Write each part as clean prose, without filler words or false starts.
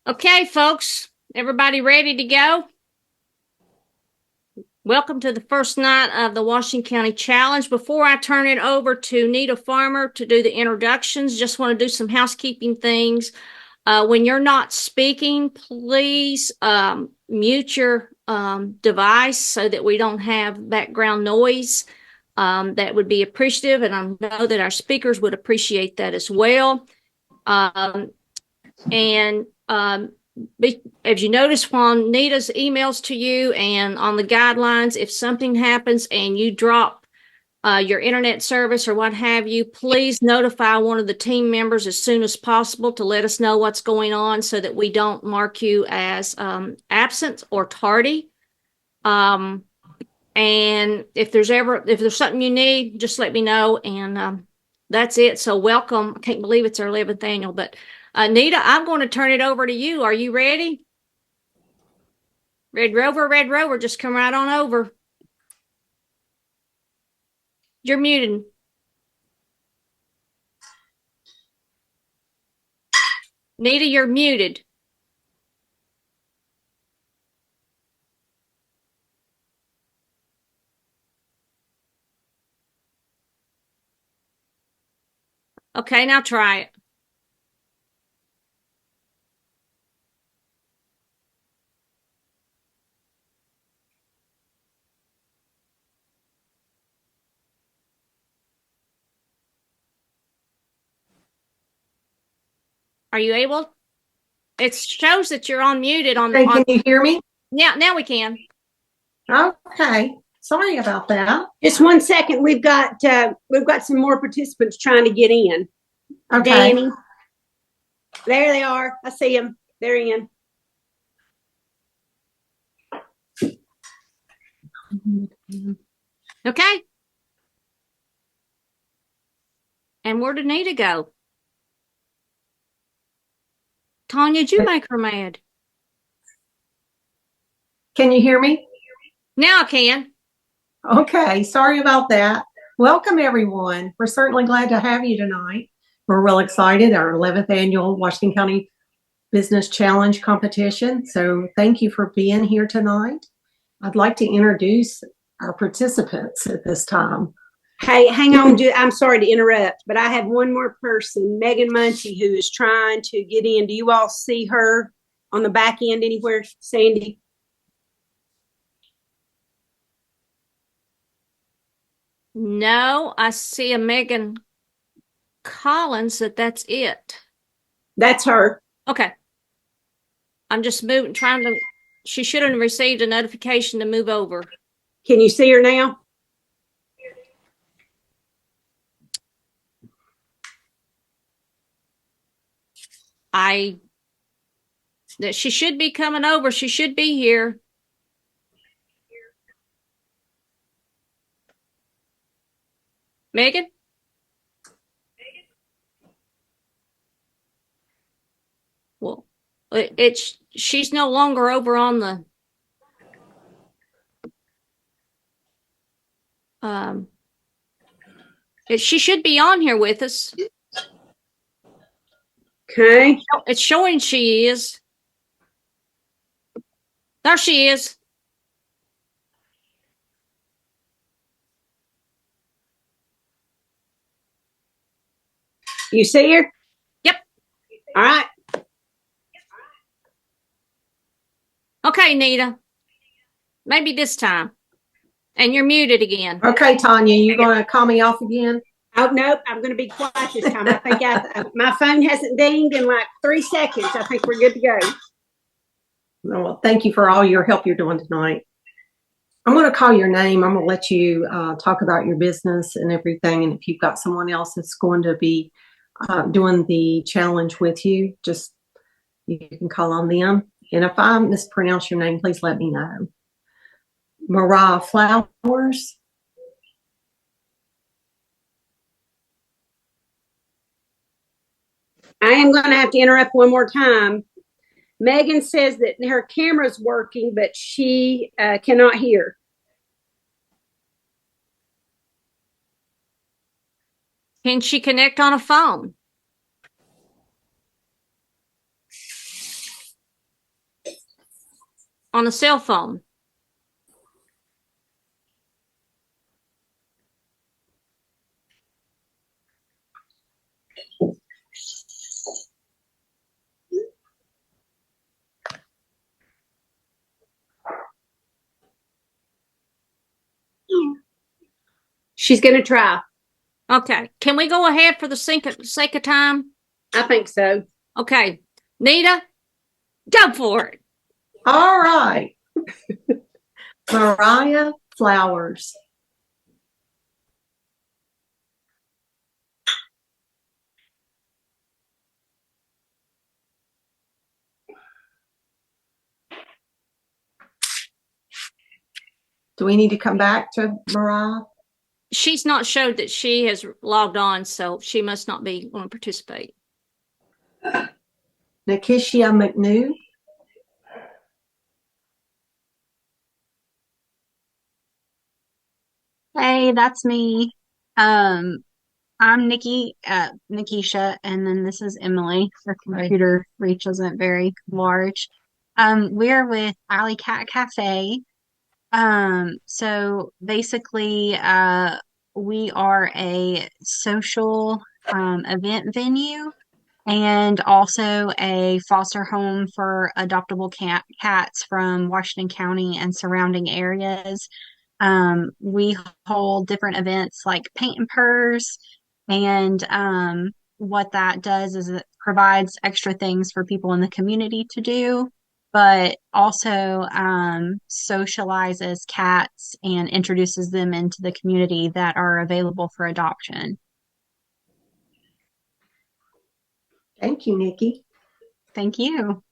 Okay, folks, everybody ready to go? Welcome to the first night of the Washington County Challenge. Before I turn it over to Nita Farmer to do the introductions, just want to do some housekeeping things. When you're not speaking, please mute your device so that we don't have background noise. That would be appreciative, and I know that our speakers would appreciate that as well. As you notice from Nita's emails to you and on the guidelines, if something happens and you drop your internet service or what have you, please notify one of the team members as soon as possible to let us know what's going on so that we don't mark you as absent or tardy. And if there's something you need, just let me know. And that's it. So welcome. I can't believe it's our 11th annual, but Nita, I'm going to turn it over to you. Are you ready? Red Rover, just come right on over. You're muted. Nita, you're muted. Okay, now try it. Are you able? It shows that you're unmuted on the. Hey, can you hear me? Now we can. Okay. Sorry about that. Just 1 second. We've got some more participants trying to get in. Okay. Danny. There they are. I see them. They're in. Okay. And where did Nita go? Tanya, did you make her mad? Can you hear me? Now I can. Okay. Sorry about that. Welcome, everyone. We're certainly glad to have you tonight. We're real excited. Our 11th annual Washington County Business Challenge competition. So thank you for being here tonight. I'd like to introduce our participants at this time. Hey, hang on. I'm sorry to interrupt, but I have one more person, Megan Munchie, who is trying to get in. Do you all see her on the back end anywhere, Sandy? No, I see a Megan Collins. That's it. That's her. Okay. I'm just she should have received a notification to move over. Can you see her now? She should be coming over. She should be here. Megan? Well, she's no longer over on the she should be on here with us. Okay. It's showing she is. There she is. You see her? Yep. All right. Okay, Nita. Maybe this time. And you're muted again. Okay, Tanya, you going to call me off again? Oh, nope. I'm going to be quiet this time. I think my phone hasn't dinged in like 3 seconds. I think we're good to go. Well, thank you for all your help you're doing tonight. I'm going to call your name. I'm going to let you talk about your business and everything. And if you've got someone else that's going to be doing the challenge with you, just you can call on them. And if I mispronounce your name, please let me know. Mariah Flowers. I am going to have to interrupt one more time. Megan says that her camera's working, but she cannot hear. Can she connect on a phone? on a cell phone. She's going to try. Okay. Can we go ahead for the sake of time? I think so. Okay. Nita, go for it. All right. Mariah Flowers. Do we need to come back to Mariah? She's not showed that she has logged on, so she must not be going to participate. Nakishia McNew. Hey, that's me. I'm Nikisha, and then this is Emily. Her computer reach isn't very large. We're with Alley Cat Cafe. So basically, we are a social event venue and also a foster home for adoptable cats from Washington County and surrounding areas. We hold different events like Paint and Purrs, and what that does is it provides extra things for people in the community to do, but also socializes cats and introduces them into the community that are available for adoption. Thank you, Nikki. Thank you.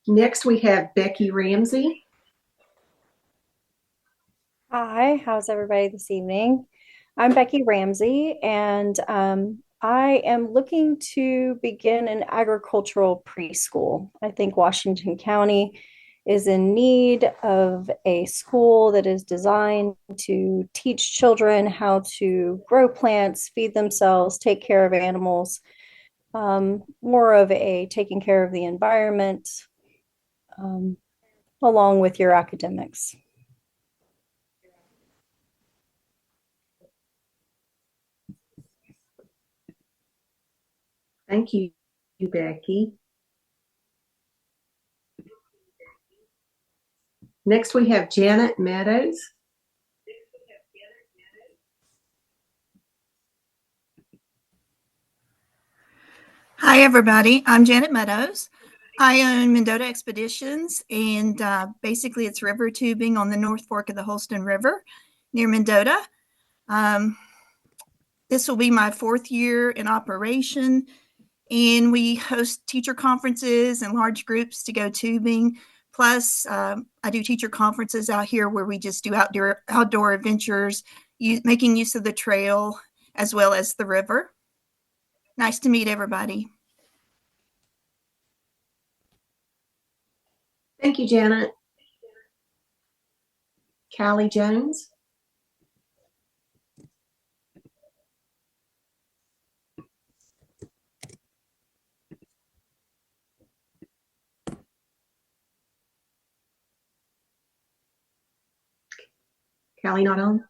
Next, we have Becky Ramsey. Hi, how's everybody this evening? I'm Becky Ramsey, and I am looking to begin an agricultural preschool. I think Washington County is in need of a school that is designed to teach children how to grow plants, feed themselves, take care of animals, more of a taking care of the environment, along with your academics. Thank you, Becky. Next, we have Janet Meadows. Hi, everybody. I'm Janet Meadows. I own Mendota Expeditions, and basically it's river tubing on the North Fork of the Holston River near Mendota. This will be my 4th year in operation, and we host teacher conferences and large groups to go tubing. Plus, I do teacher conferences out here where we just do outdoor adventures, making use of the trail as well as the river. Nice to meet everybody. Thank you, Janet. Callie Jones. Callie not on?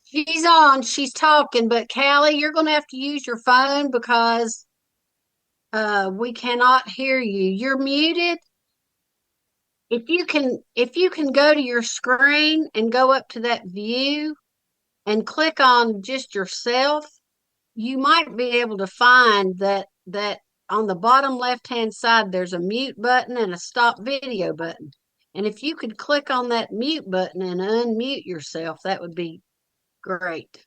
She's on. She's talking, but Callie, you're going to have to use your phone because we cannot hear you. You're muted. If you can go to your screen and go up to that view and click on just yourself, you might be able to find that on the bottom left-hand side there's a mute button and a stop video button. And if you could click on that mute button and unmute yourself, that would be great.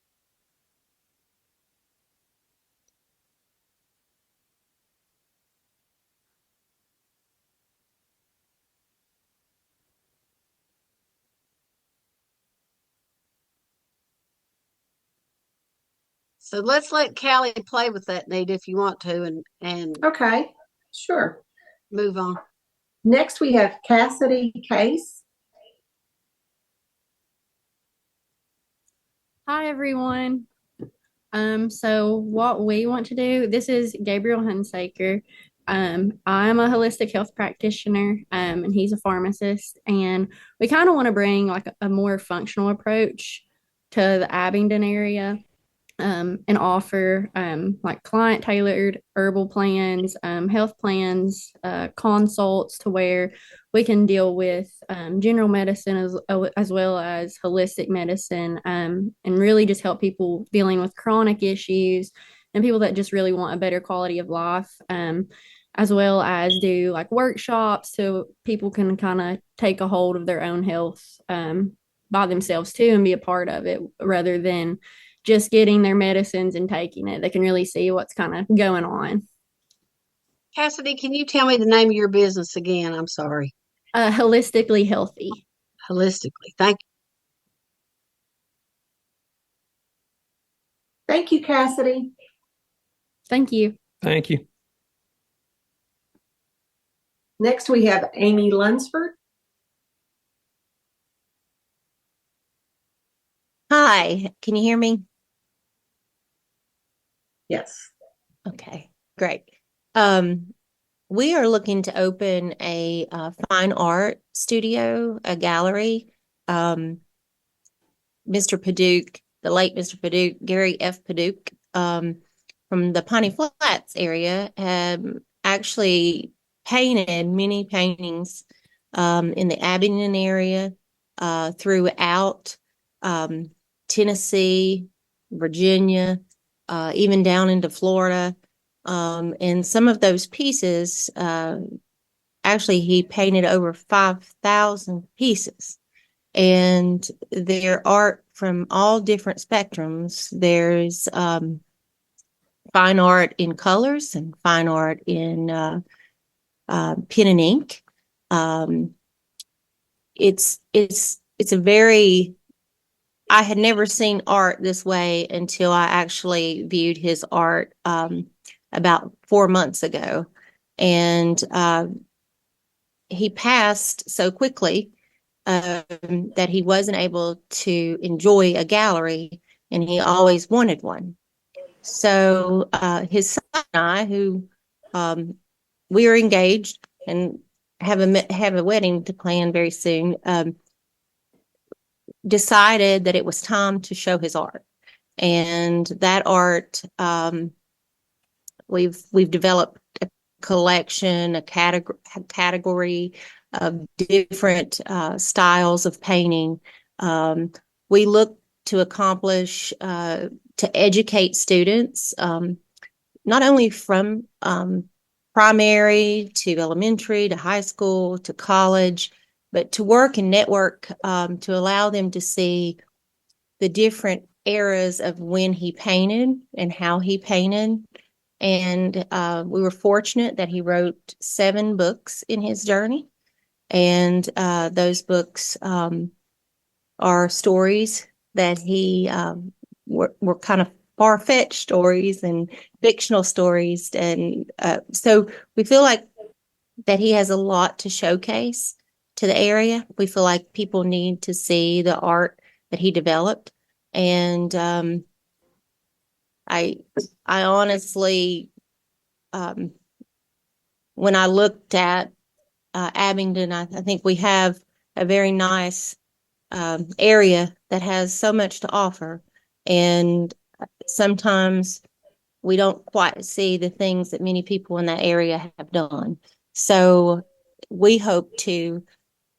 So let's let Callie play with that, Nita, if you want to, and Okay, sure. move on. Next, we have Cassidy Case. Hi, everyone. So what we want to do, this is Gabriel Hunsaker. I'm a holistic health practitioner, and he's a pharmacist, and we kind of want to bring like a more functional approach to the Abingdon area, and offer like client tailored herbal plans, health plans, consults to where we can deal with general medicine as well as holistic medicine, and really just help people dealing with chronic issues and people that just really want a better quality of life. As well as do like workshops so people can kind of take a hold of their own health by themselves too and be a part of it rather than just getting their medicines and taking it. They can really see what's kind of going on. Cassidy, can you tell me the name of your business again? I'm sorry. Holistically healthy. Holistically. Thank you. Thank you, Cassidy. Thank you. Thank you. Next, we have Amy Lunsford. Hi, can you hear me? Yes. Okay, great. We are looking to open a fine art studio, a gallery. Mr. Paduke, the late Mr. Paduke, Gary F. Paduke, from the Piney Flats area, actually painted many paintings in the Abingdon area, throughout Tennessee, Virginia, even down into Florida. And some of those pieces, actually, he painted over 5,000 pieces. And they're art from all different spectrums. There's fine art in colors and fine art in pen and ink. It's a very, I had never seen art this way until I actually viewed his art about 4 months ago. And he passed so quickly that he wasn't able to enjoy a gallery, and he always wanted one. So his son and I, who we are engaged and have a wedding to plan very soon, decided that it was time to show his art. And that art, we've developed a collection, a category of different styles of painting. We look to accomplish, to educate students, not only from primary to elementary to high school to college, but to work and network, to allow them to see the different eras of when he painted and how he painted. And we were fortunate that he wrote 7 books in his journey. And those books are stories that he were kind of far-fetched stories and fictional stories. And so we feel like that he has a lot to showcase to the area. We feel like people need to see the art that he developed. And I honestly, when I looked at Abingdon, I think we have a very nice area that has so much to offer. And sometimes we don't quite see the things that many people in that area have done. So we hope to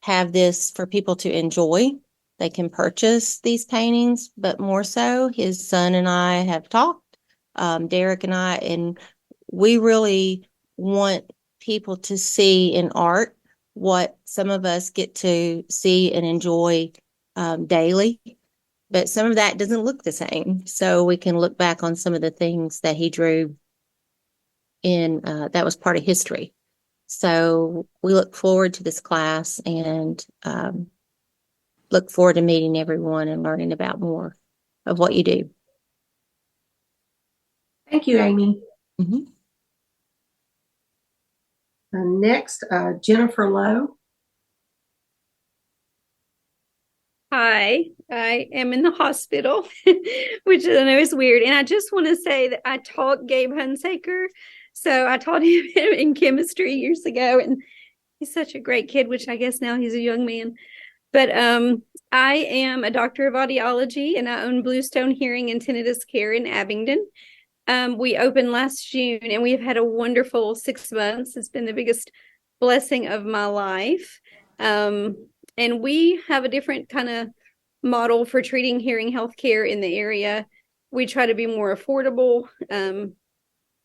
have this for people to enjoy. They can purchase these paintings, but more so, his son and I have talked, Derek and I, and we really want people to see in art what some of us get to see and enjoy daily. But some of that doesn't look the same. So we can look back on some of the things that he drew in, that was part of history. So we look forward to this class and look forward to meeting everyone and learning about more of what you do. Thank you, Amy. Mm-hmm. Next, Jennifer Lowe. Hi, I am in the hospital, which I know is weird. And I just want to say that I taught Gabe Hunsaker. So I taught him in chemistry years ago, and he's such a great kid, which I guess now he's a young man. But I am a doctor of audiology, and I own Bluestone Hearing and Tinnitus Care in Abingdon. We opened last June, and we have had a wonderful 6 months. It's been the biggest blessing of my life. And we have a different kind of model for treating hearing health care in the area. We try to be more affordable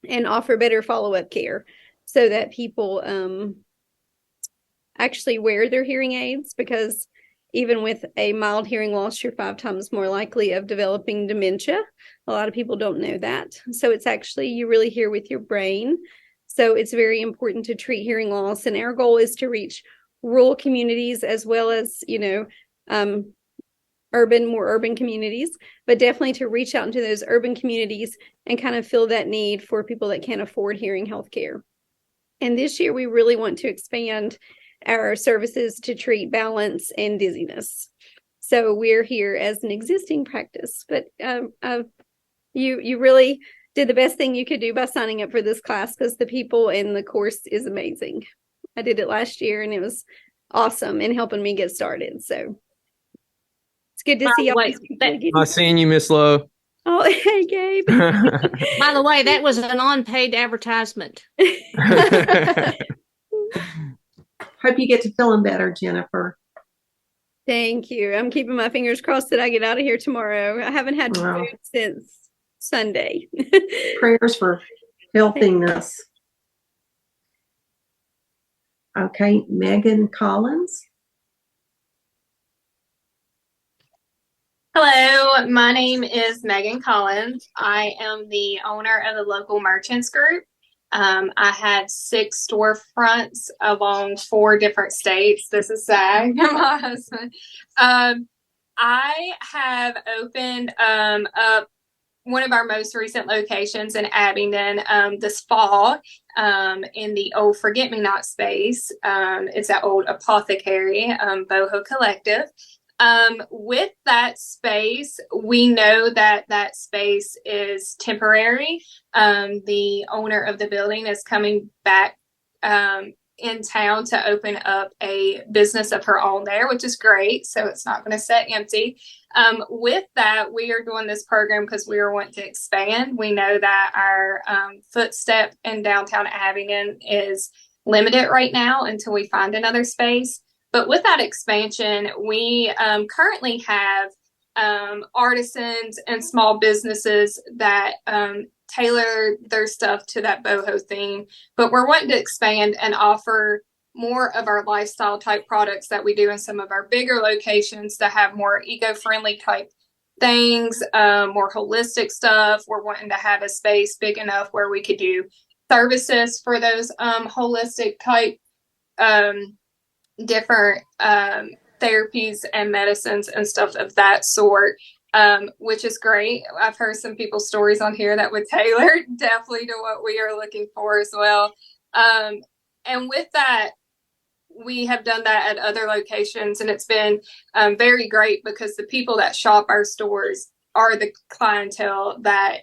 and offer better follow-up care so that people actually wear their hearing aids, because even with a mild hearing loss, you're 5 times more likely of developing dementia. A lot of people don't know that. So it's actually, you really hear with your brain. So it's very important to treat hearing loss. And our goal is to reach rural communities as well as, more urban communities, but definitely to reach out into those urban communities and kind of fill that need for people that can't afford hearing health care. And this year, we really want to expand our services to treat balance and dizziness. So we're here as an existing practice, but you really did the best thing you could do by signing up for this class, because the people in the course is amazing. I did it last year and it was awesome in helping me get started. So it's good to see all these people again. Nice seeing you, Miss Lowe. Oh, hey, Gabe. By the way, that was an unpaid advertisement. Hope you get to feeling better, Jennifer. Thank you. I'm keeping my fingers crossed that I get out of here tomorrow. I haven't had food since Sunday. Prayers for healthiness. Okay, Megan Collins. Hello, my name is Megan Collins. I am the owner of the Local Merchants Group. I had 6 storefronts along 4 different states. This is Zach, my husband. I have opened up one of our most recent locations in Abingdon this fall in the old Forget-Me-Not space. It's that old apothecary, Boho Collective. With that space, we know that that space is temporary. The owner of the building is coming back in town to open up a business of her own there, which is great. So it's not going to sit empty. With that, we are doing this program because we are wanting to expand. We know that our footstep in downtown Abingdon is limited right now until we find another space. But with that expansion, we currently have artisans and small businesses that tailor their stuff to that boho theme. But we're wanting to expand and offer more of our lifestyle type products that we do in some of our bigger locations to have more eco-friendly type things, more holistic stuff. We're wanting to have a space big enough where we could do services for those holistic type different therapies and medicines and stuff of that sort, which is great. I've heard some people's stories on here that would tailor definitely to what we are looking for as well. And with that, we have done that at other locations, and it's been very great because the people that shop our stores are the clientele that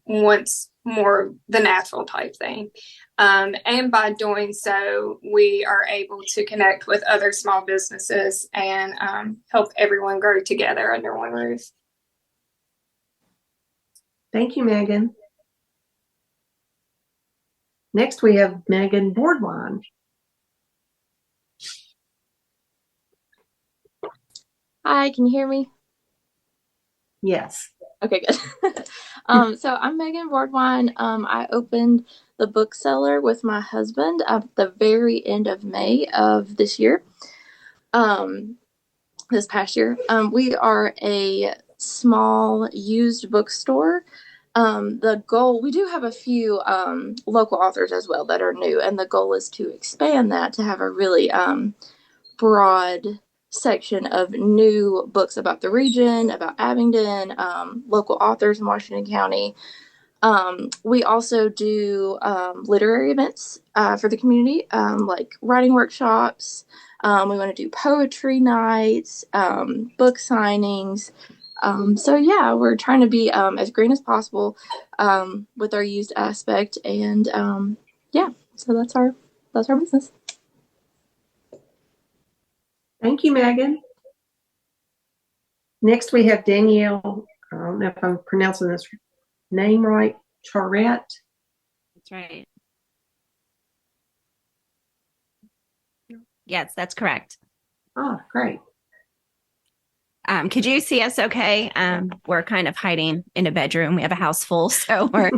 wants more the natural type thing. And by doing so, we are able to connect with other small businesses and help everyone grow together under one roof. Thank you, Megan. Next, we have Megan Boardwine. Hi, can you hear me? Yes. Okay, good. So I'm Megan Boardwine. I opened the bookseller with my husband at the very end of May of this year. This past year. We are a small used bookstore. The goal, we do have a few local authors as well that are new, and the goal is to expand that to have a really broad section of new books about the region, about Abingdon, local authors in Washington County. We also do literary events for the community, like writing workshops. We want to do poetry nights, book signings, So yeah, we're trying to be as green as possible with our used aspect, and yeah, so that's our business. Thank you, Megan. Next, we have Danielle. I don't know if I'm pronouncing this name right. Charette. That's right. Yes, that's correct. Oh, great. Could you see us okay? We're kind of hiding in a bedroom. We have a house full, so we're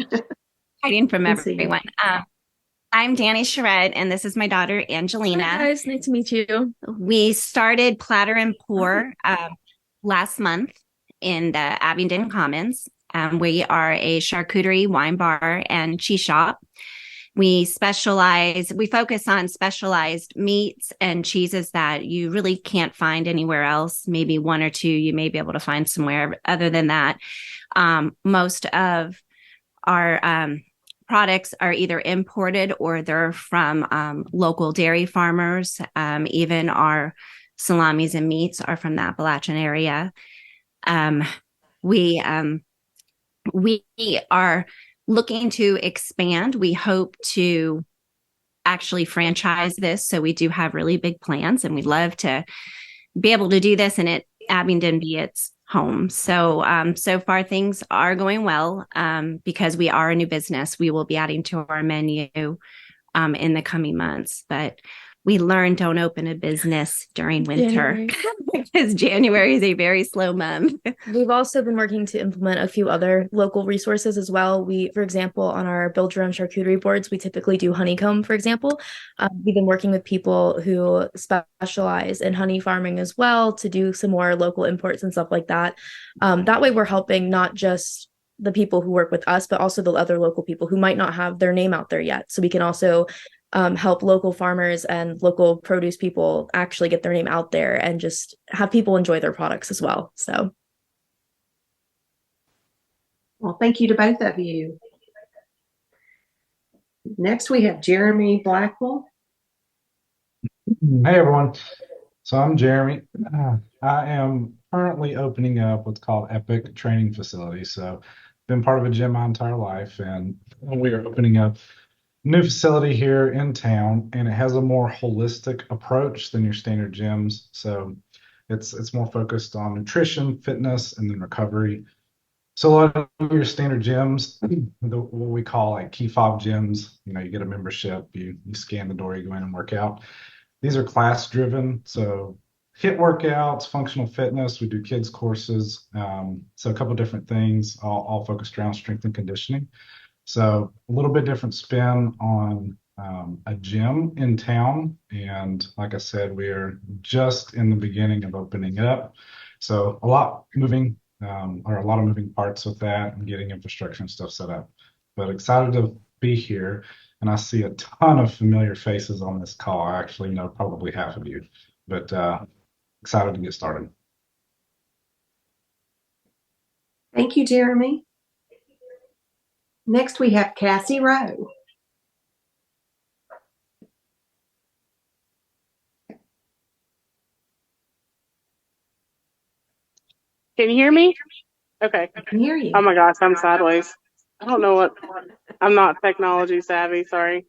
hiding from everyone. I'm Danny Charette, and this is my daughter, Angelina. Hi guys, nice to meet you. We started Platter and Pour last month in the Abingdon Commons. We are a charcuterie, wine bar, and cheese shop. We focus on specialized meats and cheeses that you really can't find anywhere else. Maybe one or two you may be able to find somewhere. Other than that, most of our products are either imported or they're from local dairy farmers. Even our salamis and meats are from the Appalachian area. We are looking to expand. We hope to actually franchise this. So we do have really big plans, and we'd love to be able to do this and Abingdon be its home. So so far things are going well because we are a new business. We will be adding to our menu in the coming months, but we learned don't open a business during winter because January is a very slow month. We've also been working to implement a few other local resources as well. For example, on our build your own charcuterie boards, we typically do honeycomb, for example. We've been working with people who specialize in honey farming as well to do some more local imports and stuff like that. That way we're helping not just the people who work with us, but also the other local people who might not have their name out there yet. So we can also help local farmers and local produce people actually get their name out there and just have people enjoy their products as well. So, well, thank you to both of you. Next, we have Jeremy Blackwell. Hey, everyone. So I'm Jeremy. I am currently opening up what's called Epic Training Facility. So been part of a gym my entire life, and we are opening up new facility here in town, and it has a more holistic approach than your standard gyms. So it's more focused on nutrition, fitness, and then recovery. So a lot of your standard gyms, what we call like key fob gyms, you get a membership, you scan the door, you go in and work out. These are class driven. So HIIT workouts, functional fitness, we do kids courses. So a couple different things, all focused around strength and conditioning. So a little bit different spin on a gym in town. And like I said, we are just in the beginning of opening up. So a lot of moving parts with that and getting infrastructure and stuff set up. But excited to be here. And I see a ton of familiar faces on this call. I actually know probably half of you, but excited to get started. Thank you, Jeremy. Next, we have Cassie Rowe. Can you hear me? Okay. I can hear you. Oh my gosh, I'm sideways. I don't know I'm not technology savvy, sorry.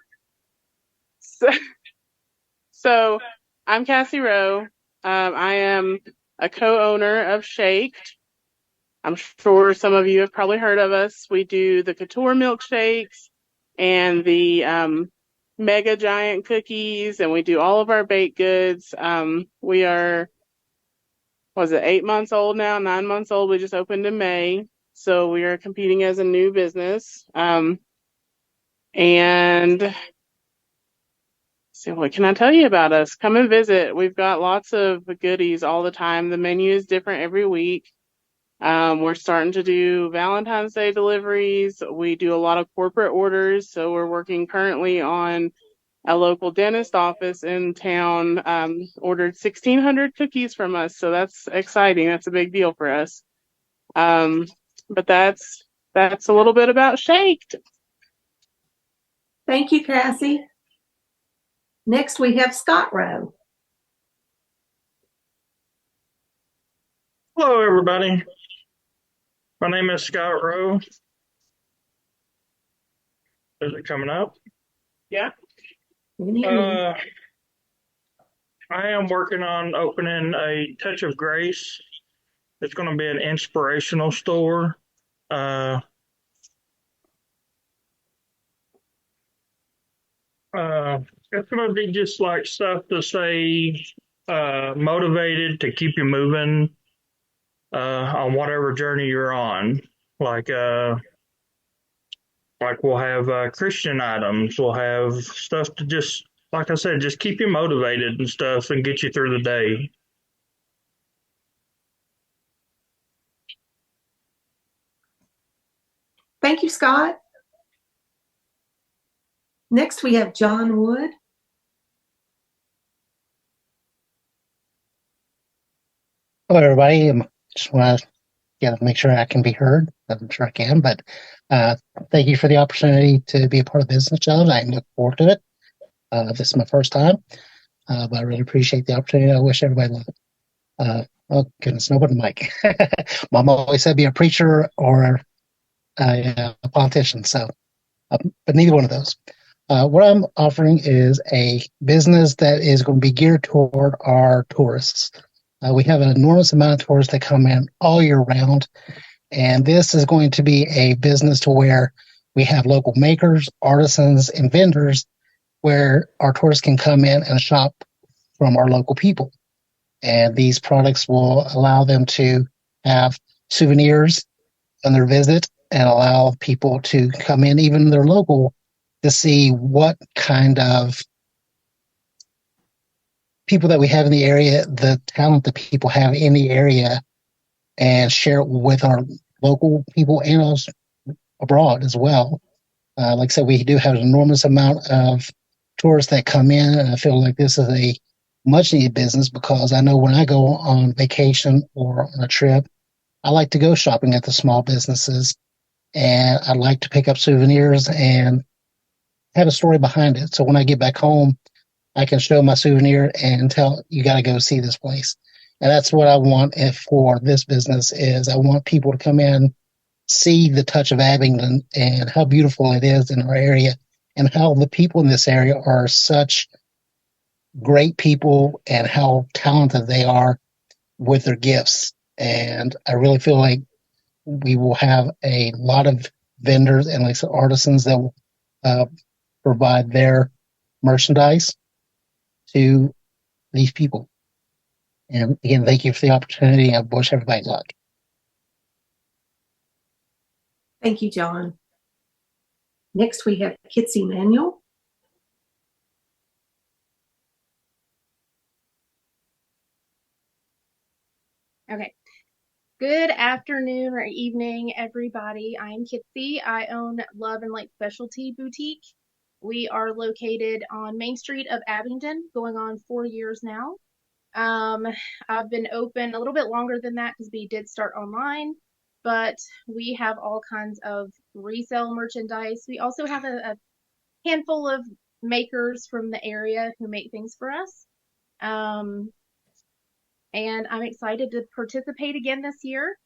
So I'm Cassie Rowe. I am a co-owner of Shaked. I'm sure some of you have probably heard of us. We do the Couture milkshakes and the mega giant cookies, and we do all of our baked goods. We are, 8 months old now, 9 months old. We just opened in May. So we are competing as a new business. And so what can I tell you about us? Come and visit. We've got lots of goodies all the time. The menu is different every week. We're starting to do Valentine's Day deliveries. We do a lot of corporate orders. So we're working currently on a local dentist office in town, ordered 1,600 cookies from us. So that's exciting. That's a big deal for us. But that's a little bit about Shaked. Thank you, Cassie. Next, we have Scott Rowe. Hello, everybody. My name is Scott Rowe. Is it coming up? Yeah. I am working on opening a Touch of Grace. It's going to be an inspirational store. It's going to be just like stuff to say motivated to keep you moving on whatever journey you're on. Like we'll have Christian items. We'll have stuff to just, like I said, just keep you motivated and stuff and get you through the day. Thank you, Scott. Next, we have John Wood. Hello, everybody. Just want to make sure I can be heard. I'm sure I can, but thank you for the opportunity to be a part of the Business Challenge. I look forward to it. This is my first time, but I really appreciate the opportunity. I wish everybody luck. Oh, goodness, nobody mic. Mom always said be a preacher or a politician, but neither one of those. What I'm offering is a business that is going to be geared toward our tourists. We have an enormous amount of tourists that come in all year round, and this is going to be a business to where we have local makers, artisans, and vendors where our tourists can come in and shop from our local people. And these products will allow them to have souvenirs on their visit and allow people to come in, even their local, to see what kind of people that we have in the area, the talent that people have in the area, and share it with our local people and also abroad as well. Like I said, we do have an enormous amount of tourists that come in, and I feel like this is a much needed business because I know when I go on vacation or on a trip, I like to go shopping at the small businesses, and I like to pick up souvenirs and have a story behind it. So when I get back home, I can show my souvenir and tell you got to go see this place. And that's what I want for this business is I want people to come in, see the touch of Abingdon and how beautiful it is in our area and how the people in this area are such great people and how talented they are with their gifts. And I really feel like we will have a lot of vendors and like I said, artisans that will provide their merchandise to these people. And again, thank you for the opportunity. I wish everybody luck. Thank you, John. Next, we have Kitsy Manuel. Okay. Good afternoon or evening, everybody. I'm Kitsy. I own Love and Light Specialty Boutique. We are located on Main Street of Abingdon, going on 4 years now. I've been open a little bit longer than that because we did start online, but we have all kinds of resale merchandise. We also have a handful of makers from the area who make things for us. And I'm excited to participate again this year.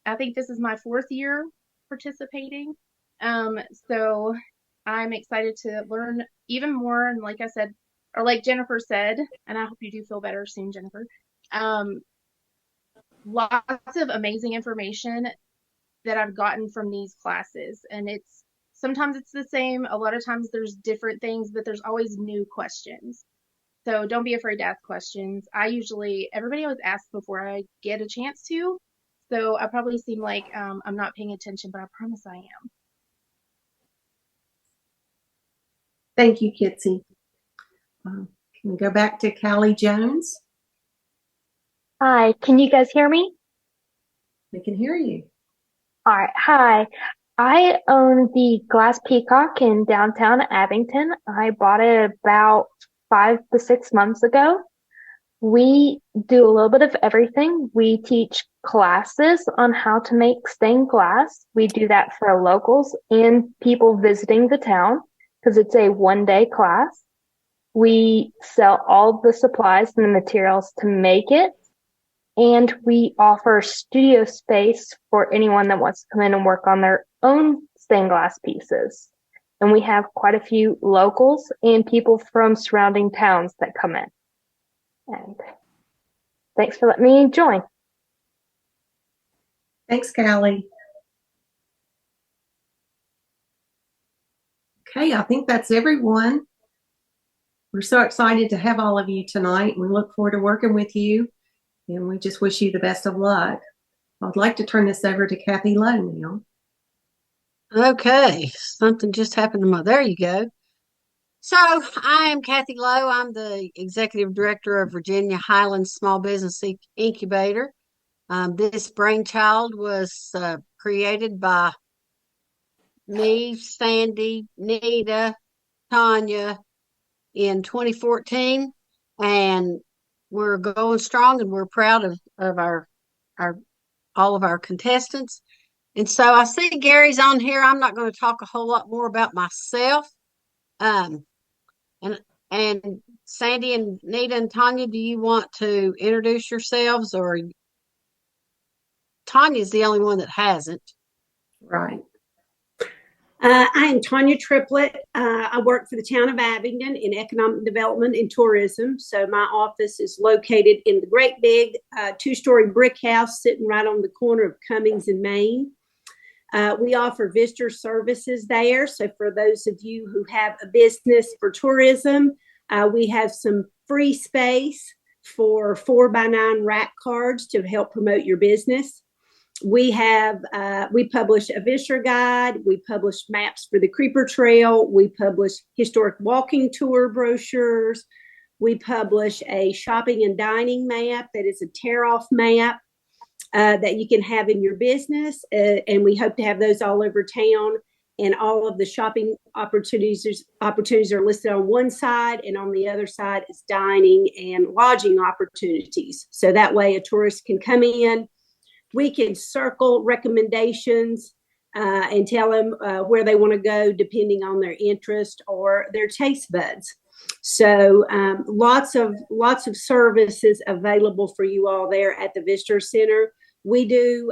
I think this is my 4th year participating. So I'm excited to learn even more. And like I said, or like Jennifer said, and I hope you do feel better soon, Jennifer. Lots of amazing information that I've gotten from these classes. And sometimes it's the same. A lot of times there's different things, but there's always new questions. So don't be afraid to ask questions. Everybody always asks before I get a chance to. So I probably seem like I'm not paying attention, but I promise I am. Thank you, Kitsy. Can we go back to Callie Jones? Hi, can you guys hear me? We can hear you. All right, hi. I own the Glass Peacock in downtown Abington. I bought it about 5 to 6 months ago. We do a little bit of everything. We teach classes on how to make stained glass. We do that for locals and people visiting the town because it's a 1-day class. We sell all the supplies and the materials to make it, And we offer studio space for anyone that wants to come in and work on their own stained glass pieces. And we have quite a few locals and people from surrounding towns that come in. And thanks for letting me join. Thanks, Callie. Okay, I think that's everyone. We're so excited to have all of you tonight. We look forward to working with you, and we just wish you the best of luck. I'd like to turn this over to Kathy Lowe now. Okay, something just happened to my, there you go. So I am Kathy Lowe. I'm the Executive Director of Virginia Highlands Small Business Incubator. This brainchild was created by me, Sandy, Nita, Tanya in 2014, and we're going strong, and we're proud of our all of our contestants. And so I see Gary's on here. I'm not going to talk a whole lot more about myself. And Sandy and Nita and Tanya, do you want to introduce yourselves, or Tanya's the only one that hasn't? Right. I am Tanya Triplett. I work for the town of Abingdon in economic development and tourism. So my office is located in the great big 2-story brick house sitting right on the corner of Cummings and Main. We offer visitor services there. So for those of you who have a business for tourism, we have some free space for 4x9 rack cards to help promote your business. We publish a visitor guide. We publish maps for the Creeper Trail. We publish historic walking tour brochures. We publish a shopping and dining map that is a tear-off map that you can have in your business. And we hope to have those all over town. And all of the shopping opportunities are listed on one side, and on the other side is dining and lodging opportunities. So that way a tourist can come in. We can circle recommendations and tell them where they want to go depending on their interest or their taste buds. So lots of services available for you all there at the Visitor Center. We do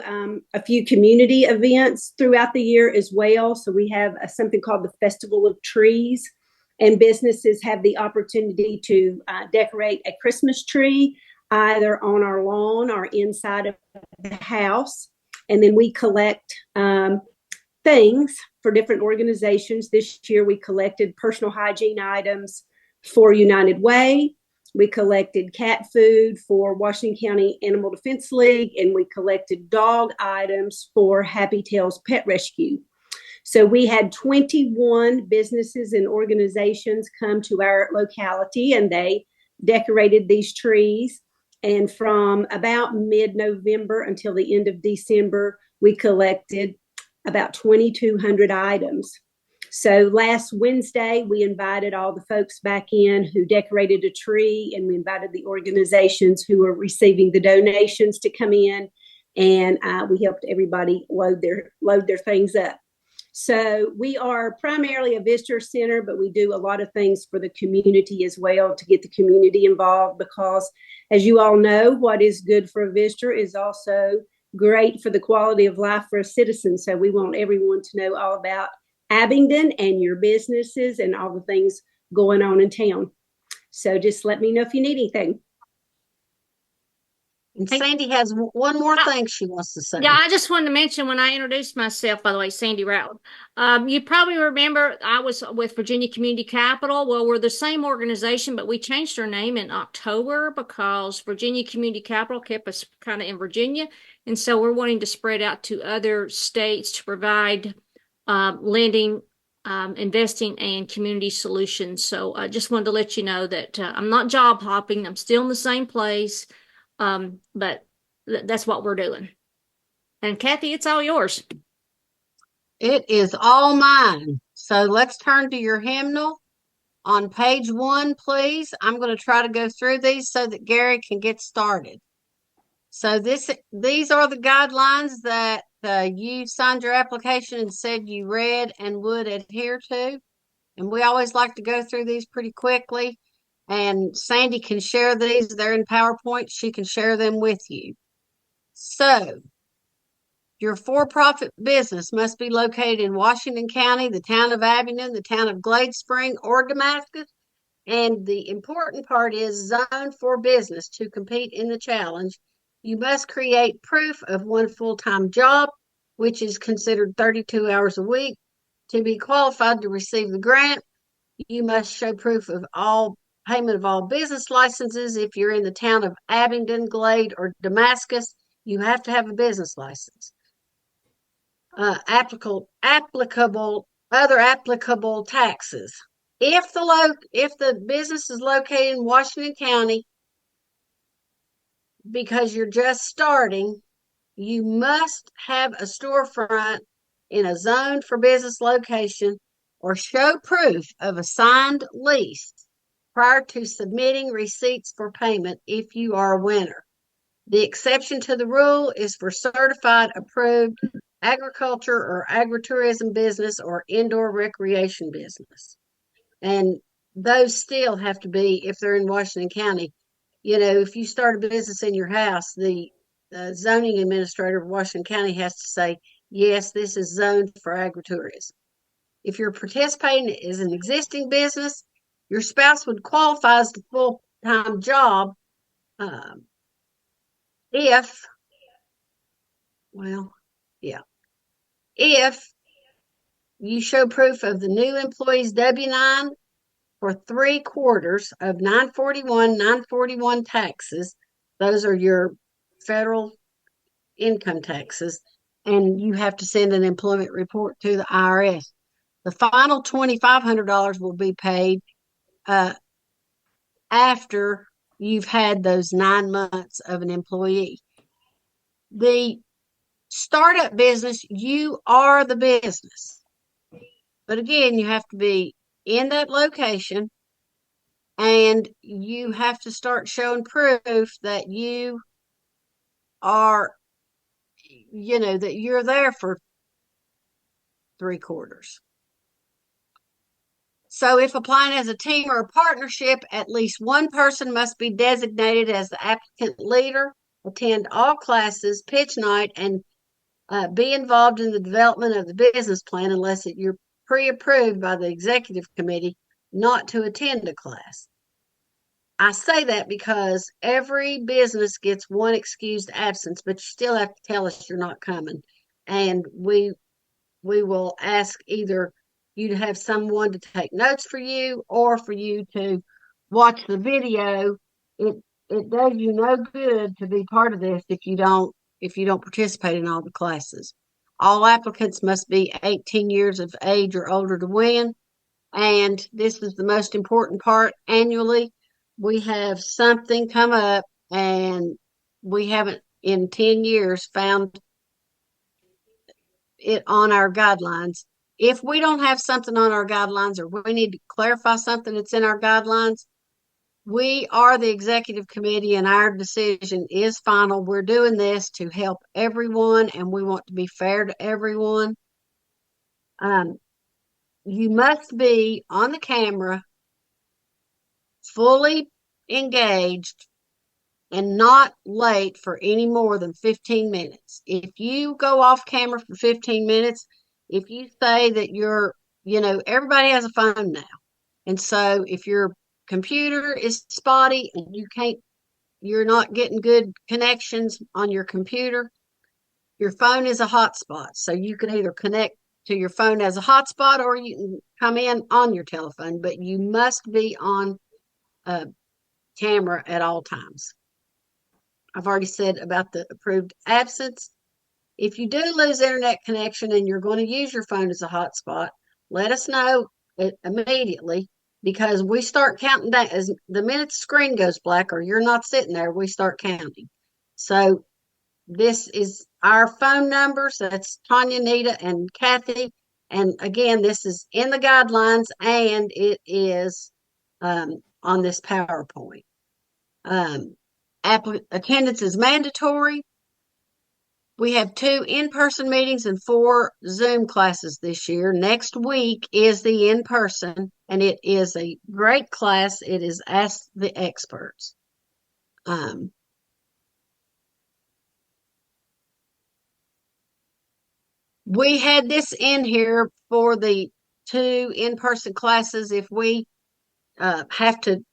a few community events throughout the year as well. So we have something called the Festival of Trees, and businesses have the opportunity to decorate a Christmas tree either on our lawn or inside of the house. And then we collect things for different organizations. This year we collected personal hygiene items for United Way. We collected cat food for Washington County Animal Defense League, and we collected dog items for Happy Tails Pet Rescue. So we had 21 businesses and organizations come to our locality, and they decorated these trees. And from about mid-November until the end of December, we collected about 2,200 items. So last Wednesday, we invited all the folks back in who decorated a tree, and we invited the organizations who are receiving the donations to come in, and we helped everybody load their things up. So we are primarily a visitor center, but we do a lot of things for the community as well to get the community involved, because as you all know, what is good for a visitor is also great for the quality of life for a citizen. So we want everyone to know all about Abingdon and your businesses and all the things going on in town. So just let me know if you need anything. And Sandy has one more thing she wants to say. Yeah, I just wanted to mention when I introduced myself, by the way, Sandy Rowland. You probably remember I was with Virginia Community Capital. Well, we're the same organization, but we changed our name in October because Virginia Community Capital kept us kind of in Virginia. And so we're wanting to spread out to other states to provide lending, investing, and community solutions. So I just wanted to let you know that I'm not job hopping. I'm still in the same place. But that's what we're doing. And Kathy, it's all yours. It is all mine. So let's turn to your hymnal on page 1, please. I'm going to try to go through these so that Gary can get started. So these are the guidelines that you signed your application and said you read and would adhere to. And we always like to go through these pretty quickly. And Sandy can share these. They're in PowerPoint. She can share them with you. So, your for-profit business must be located in Washington County, the town of Abingdon, the town of Glade Spring, or Damascus. And the important part is zoned for business to compete in the challenge. You must create proof of one full-time job, which is considered 32 hours a week. To be qualified to receive the grant, you must show proof of all payment of all business licenses. If you're in the town of Abingdon, Glade, or Damascus, you have to have a business license. Other applicable taxes. If the business is located in Washington County, because you're just starting, you must have a storefront in a zoned for business location or show proof of a signed lease prior to submitting receipts for payment if you are a winner. The exception to the rule is for certified approved agriculture or agritourism business or indoor recreation business. And those still have to be, if they're in Washington County. You know, if you start a business in your house, the zoning administrator of Washington County has to say, yes, this is zoned for agritourism. If you're participating as an existing business, your spouse would qualify as a full-time job if you show proof of the new employee's W-9 for 3/4 of 941 taxes. Those are your federal income taxes, and you have to send an employment report to the IRS. The final $2,500 will be paid after you've had those 9 months of an employee. The startup business, you are the business. But again, you have to be in that location, and you have to start showing proof that you are, that you're there for 3/4. So if applying as a team or a partnership, at least one person must be designated as the applicant leader, attend all classes, pitch night, and be involved in the development of the business plan unless you're pre-approved by the executive committee not to attend a class. I say that because every business gets one excused absence, but you still have to tell us you're not coming. And we will ask either you to have someone to take notes for you or for you to watch the video. It does you no good to be part of this if you don't participate in all the classes. All applicants must be 18 years of age or older to win. And this is the most important part. Annually, we have something come up, and we haven't in 10 years found it on our guidelines. If we don't have something on our guidelines, or we need to clarify something that's in our guidelines, we are the executive committee and our decision is final. We're doing this to help everyone, and we want to be fair to everyone. You must be on the camera, fully engaged, and not late for any more than 15 minutes. If you go off camera for 15 minutes, if you say that everybody has a phone now. And so if your computer is spotty and you're not getting good connections on your computer, your phone is a hotspot. So you can either connect to your phone as a hotspot or you can come in on your telephone, but you must be on camera at all times. I've already said about the approved absence. If you do lose internet connection and you're going to use your phone as a hotspot, let us know immediately, because we start counting down. As the minute the screen goes black or you're not sitting there, we start counting. So this is our phone numbers. That's Tanya, Nita, and Kathy. And again, this is in the guidelines, and it is on this PowerPoint. Attendance is mandatory. We have 2 in-person meetings and 4 Zoom classes this year. Next week is the in-person, and it is a great class. It is Ask the Experts. We had this in here for the 2 in-person classes. If we have to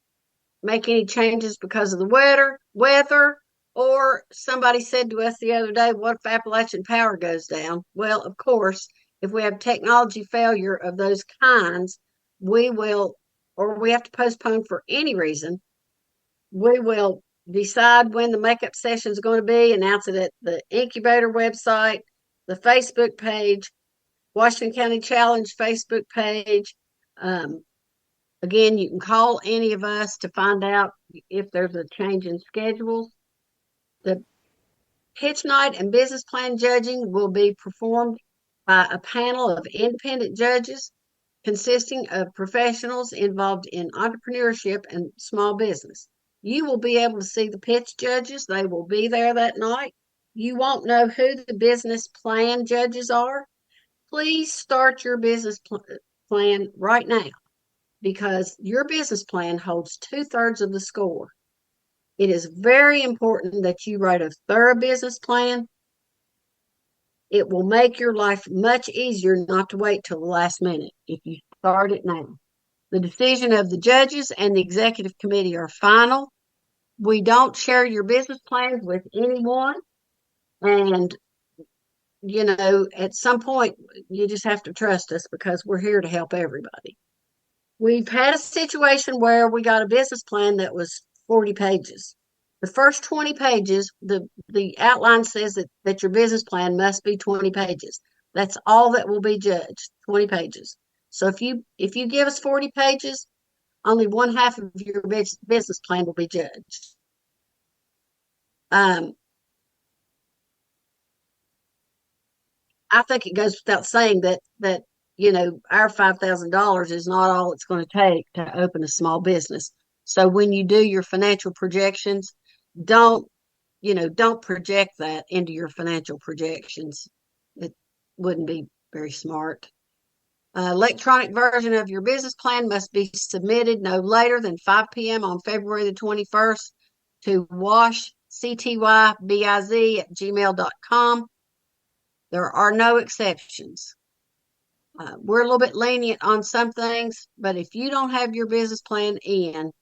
make any changes because of the weather, or somebody said to us the other day, what if Appalachian Power goes down? Well, of course, if we have technology failure of those kinds, we will, or we have to postpone for any reason, we will decide when the makeup session is going to be, announce it at the incubator website, the Facebook page, Washington County Challenge Facebook page. Again, you can call any of us to find out if there's a change in schedules. The pitch night and business plan judging will be performed by a panel of independent judges consisting of professionals involved in entrepreneurship and small business. You will be able to see the pitch judges. They will be there that night. You won't know who the business plan judges are. Please start your business plan right now, because your business plan holds 2/3 of the score. It is very important that you write a thorough business plan. It will make your life much easier not to wait till the last minute if you start it now. The decision of the judges and the executive committee are final. We don't share your business plans with anyone. And, at some point, you just have to trust us, because we're here to help everybody. We've had a situation where we got a business plan that was 40 pages. The first 20 pages, the outline says that your business plan must be 20 pages. That's all that will be judged, 20 pages. So if you give us 40 pages, only 1/2 of your business plan will be judged. I think it goes without saying that our $5,000 is not all it's going to take to open a small business. So when you do your financial projections, don't project that into your financial projections. It wouldn't be very smart. Electronic version of your business plan must be submitted no later than 5 p.m. on February the 21st to washctybiz@gmail.com. There are no exceptions. We're a little bit lenient on some things, but if you don't have your business plan in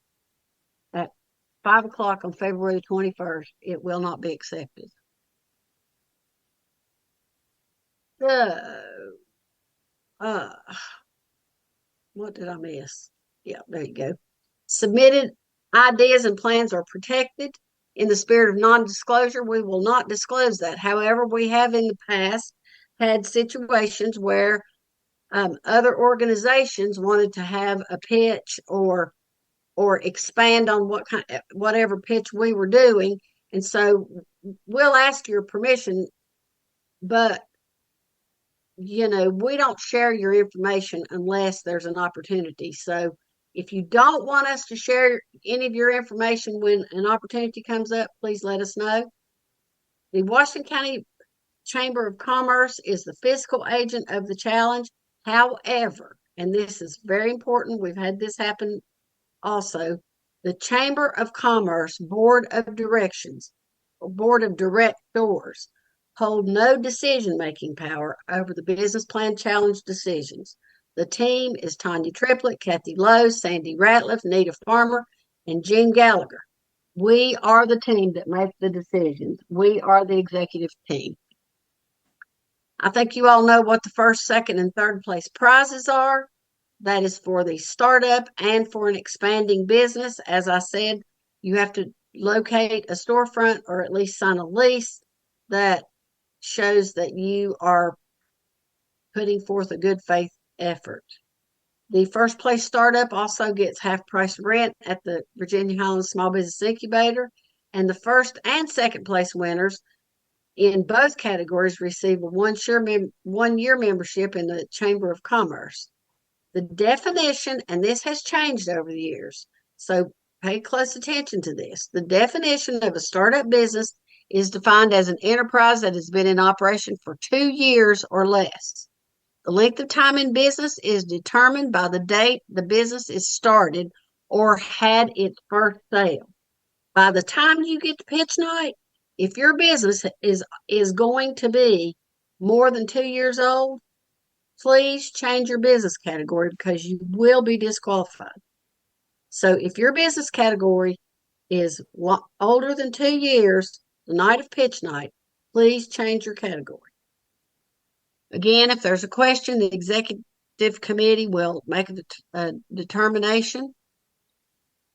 at 5 o'clock on February the 21st, it will not be accepted. So, what did I miss? Yeah, there you go. Submitted ideas and plans are protected. In the spirit of non-disclosure, we will not disclose that. However, we have in the past had situations where other organizations wanted to have a pitch or expand on whatever pitch we were doing, and so we'll ask your permission, but we don't share your information unless there's an opportunity. So if you don't want us to share any of your information when an opportunity comes up, please let us know. The Washington County Chamber of Commerce is the fiscal agent of the challenge. However, and this is very important, we've had this happen also, the Chamber of Commerce Board of Directors hold no decision-making power over the business plan challenge decisions. The team is Tanya Triplett, Kathy Lowe, Sandy Ratliff, Nita Farmer, and Jean Gallagher. We are the team that makes the decisions. We are the executive team. I think you all know what the first, second, and third place prizes are. That is for the startup and for an expanding business. As I said, you have to locate a storefront or at least sign a lease that shows that you are putting forth a good faith effort. The first place startup also gets half price rent at the Virginia Highlands Small Business Incubator, and the first and second place winners in both categories receive a 1 year membership in the Chamber of Commerce. The definition, and this has changed over the years, so pay close attention to this. The definition of a startup business is defined as an enterprise that has been in operation for 2 years or less. The length of time in business is determined by the date the business is started or had its first sale. By the time you get to pitch night, if your business is going to be more than 2 years old, please change your business category because you will be disqualified. So if your business category is older than 2 years, the night of pitch night, please change your category. Again, if there's a question, the executive committee will make a determination.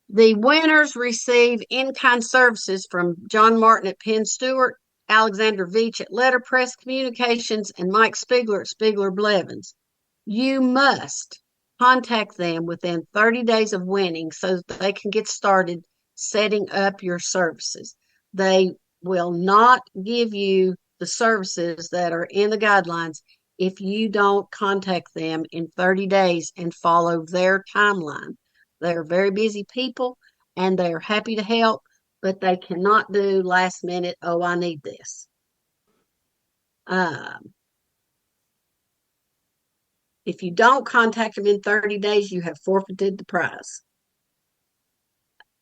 The winners receive in-kind services from John Martin at Penn Stewart, Alexander Veach at Letterpress Communications, and Mike Spiegler at Spiegler Blevins. You must contact them within 30 days of winning so that they can get started setting up your services. They will not give you the services that are in the guidelines if you don't contact them in 30 days and follow their timeline. They're very busy people and they're happy to help, but they cannot do last minute, oh, I need this. If you don't contact them in 30 days, you have forfeited the prize.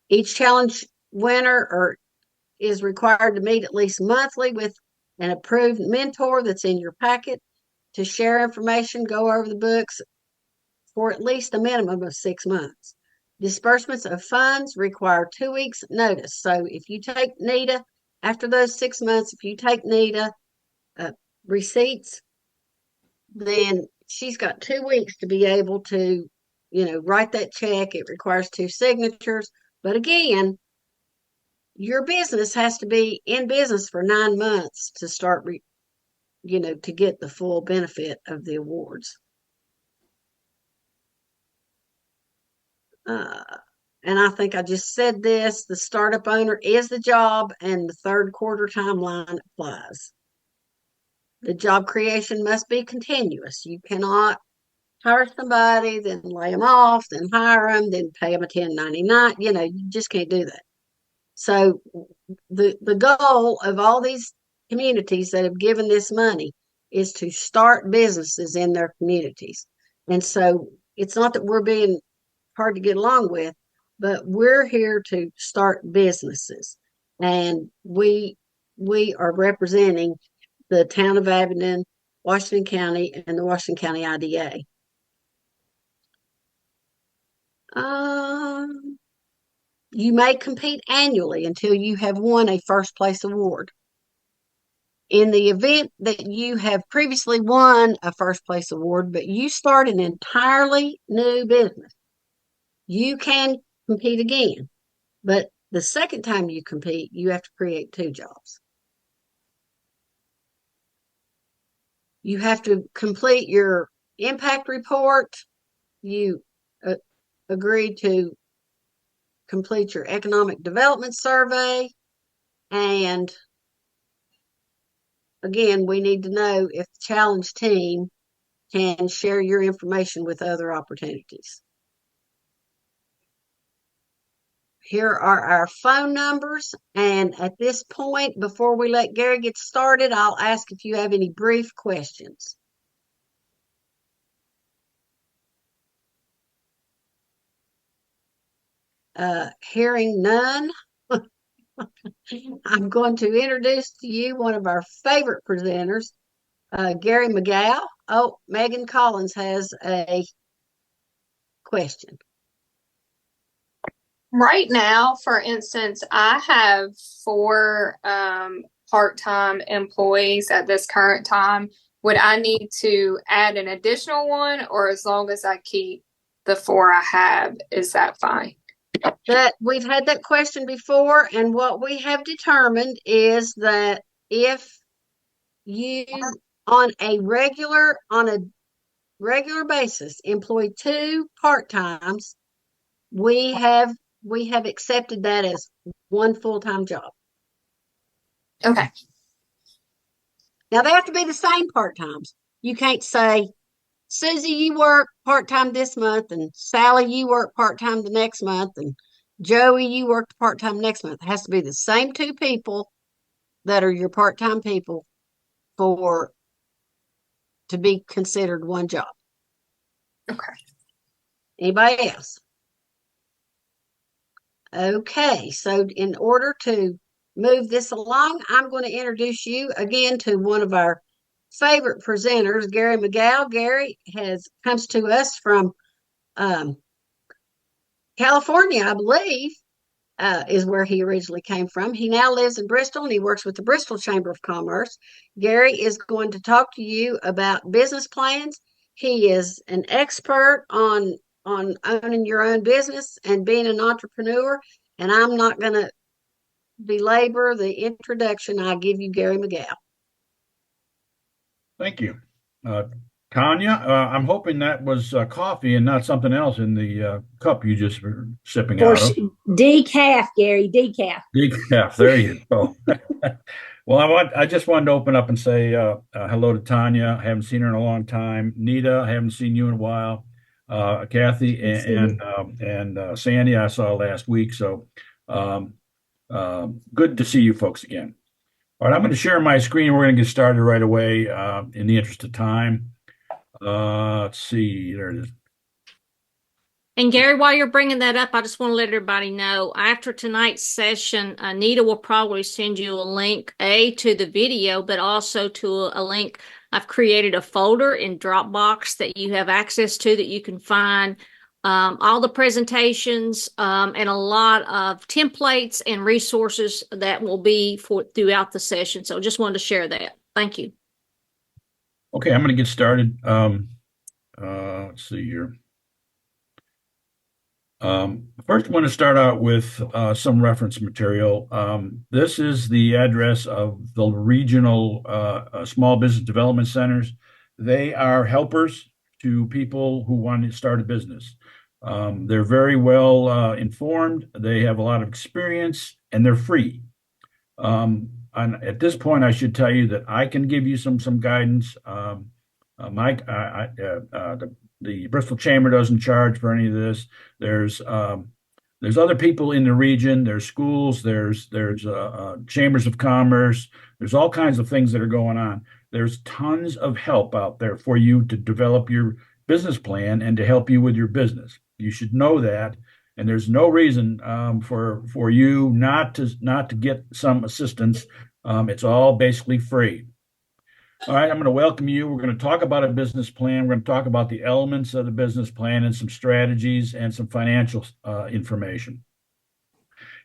Each challenge winner is required to meet at least monthly with an approved mentor that's in your packet to share information, go over the books for at least a minimum of 6 months. Disbursements of funds require 2 weeks notice. So if you take NETA after those 6 months, if you take NETA receipts, then she's got 2 weeks to be able to, write that check. It requires 2 signatures. But again, your business has to be in business for 9 months to start, to get the full benefit of the awards. And I think I just said this, the startup owner is the job and the third quarter timeline applies. The job creation must be continuous. You cannot hire somebody, then lay them off, then hire them, then pay them a 1099. You just can't do that. So the goal of all these communities that have given this money is to start businesses in their communities. And so it's not that we're being hard to get along with, but we're here to start businesses. And we are representing the town of Abingdon, Washington County, and the Washington County IDA. You may compete annually until you have won a first place award. In the event that you have previously won a first place award, but you start an entirely new business, you can compete again. But the second time you compete, you have to create 2 jobs. You have to complete your impact report. You agree to complete your economic development survey. And again, we need to know if the challenge team can share your information with other opportunities. Here are our phone numbers. And at this point, before we let Gary get started, I'll ask if you have any brief questions. Hearing none, I'm going to introduce to you one of our favorite presenters, Gary McGeough. Oh, Megan Collins has a question. Right now, for instance, I have 4 part-time employees at this current time. Would I need to add an additional one, or as long as I keep the 4 I have, is that fine? That we've had that question before, and what we have determined is that if you on a regular basis employ 2 part-times, we have accepted that as 1 full-time job. Okay. Now they have to be the same part-times. You can't say, Susie, you work part-time this month, and Sally, you work part-time the next month, and Joey, you work part-time next month. It has to be the same 2 people that are your part-time people to be considered 1 job. Okay. Anybody else? Okay, so in order to move this along, I'm going to introduce you again to one of our favorite presenters, Gary McGeough. Gary comes to us from California, I believe, is where he originally came from. He now lives in Bristol and he works with the Bristol Chamber of Commerce. Gary is going to talk to you about business plans. He is an expert on owning your own business and being an entrepreneur. And I'm not going to belabor the introduction. I'll give you Gary McGeough. Thank you. Tanya, I'm hoping that was coffee and not something else in the cup you just were sipping out of. Decaf, Gary, decaf. Decaf, there you go. Well, I just wanted to open up and say hello to Tanya. I haven't seen her in a long time. Nita, I haven't seen you in a while. Kathy and Sandy, I saw last week. So good to see you folks again. All right, I'm going to share my screen. We're going to get started right away in the interest of time. Let's see. There it is. And Gary, while you're bringing that up, I just want to let everybody know after tonight's session, Anita will probably send you a link, to the video, but also to a link. I've created a folder in Dropbox that you have access to that you can find all the presentations and a lot of templates and resources that will be throughout the session. So just wanted to share that. Thank you. Okay, I'm going to get started. Let's see here. First, I want to start out with some reference material. This is the address of the regional small business development centers. They are helpers to people who want to start a business. They're very well informed. They have a lot of experience, and they're free. And at this point, I should tell you that I can give you some guidance. The Bristol Chamber doesn't charge for any of this. There's other people in the region. There's schools. There's chambers of commerce. There's all kinds of things that are going on. There's tons of help out there for you to develop your business plan and to help you with your business. You should know that, and there's no reason for you not to get some assistance. It's all basically free. All right, I'm going to welcome you. We're going to talk about a business plan. We're going to talk about the elements of the business plan and some strategies and some financial information.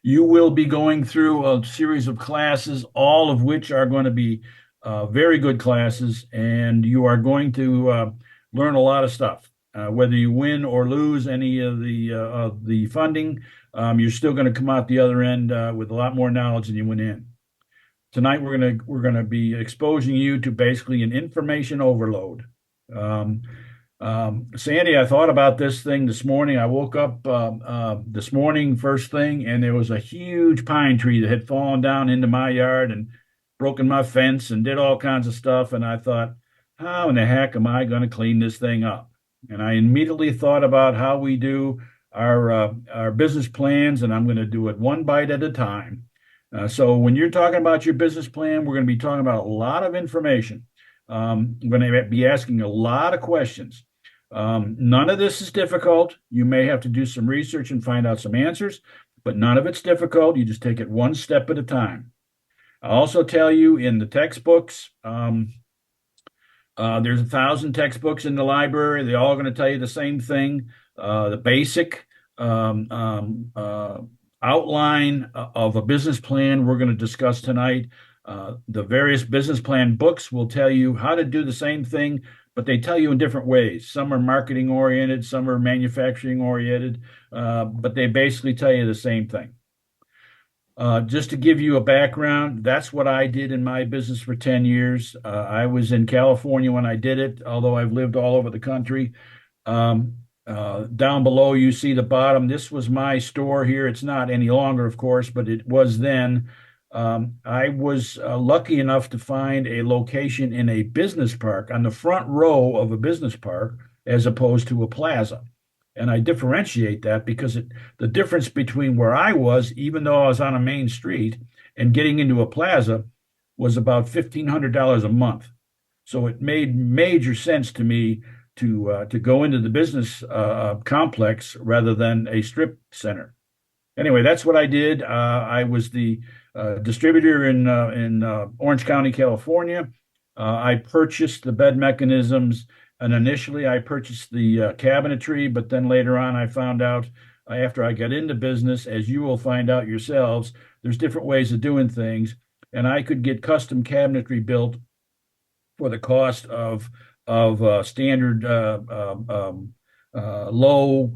You will be going through a series of classes, all of which are going to be very good classes, and you are going to learn a lot of stuff. Whether you win or lose any of the funding, you're still going to come out the other end with a lot more knowledge than you went in. Tonight, we're gonna be exposing you to basically an information overload. Sandy, I thought about this thing this morning. I woke up this morning first thing, and there was a huge pine tree that had fallen down into my yard and broken my fence and did all kinds of stuff. And I thought, how in the heck am I going to clean this thing up? And I immediately thought about how we do our business plans, and I'm going to do it one bite at a time. So when you're talking about your business plan, we're going to be talking about a lot of information. I'm going to be asking a lot of questions. None of this is difficult. You may have to do some research and find out some answers, but none of it's difficult. You just take it one step at a time. I'll also tell you in the textbooks, there's 1,000 textbooks in the library. They're all going to tell you the same thing, the basic outline of a business plan we're going to discuss tonight. The various business plan books will tell you how to do the same thing, but they tell you in different ways. Some are marketing oriented, some are manufacturing oriented, but they basically tell you the same thing. Just to give you a background, that's what I did in my business for 10 years. I was in California when I did it, although I've lived all over the country. Down below, you see the bottom. This was my store here. It's not any longer, of course, but it was then. I was lucky enough to find a location in a business park on the front row of a business park as opposed to a plaza. And I differentiate that because the difference between where I was, even though I was on a main street, and getting into a plaza was about $1,500 a month. So it made major sense to me to go into the business complex rather than a strip center. Anyway, that's what I did. I was the distributor in Orange County, California. I purchased the bed mechanisms, and initially I purchased the cabinetry, but then later on I found out after I got into business, as you will find out yourselves, there's different ways of doing things, and I could get custom cabinetry built for the cost of standard low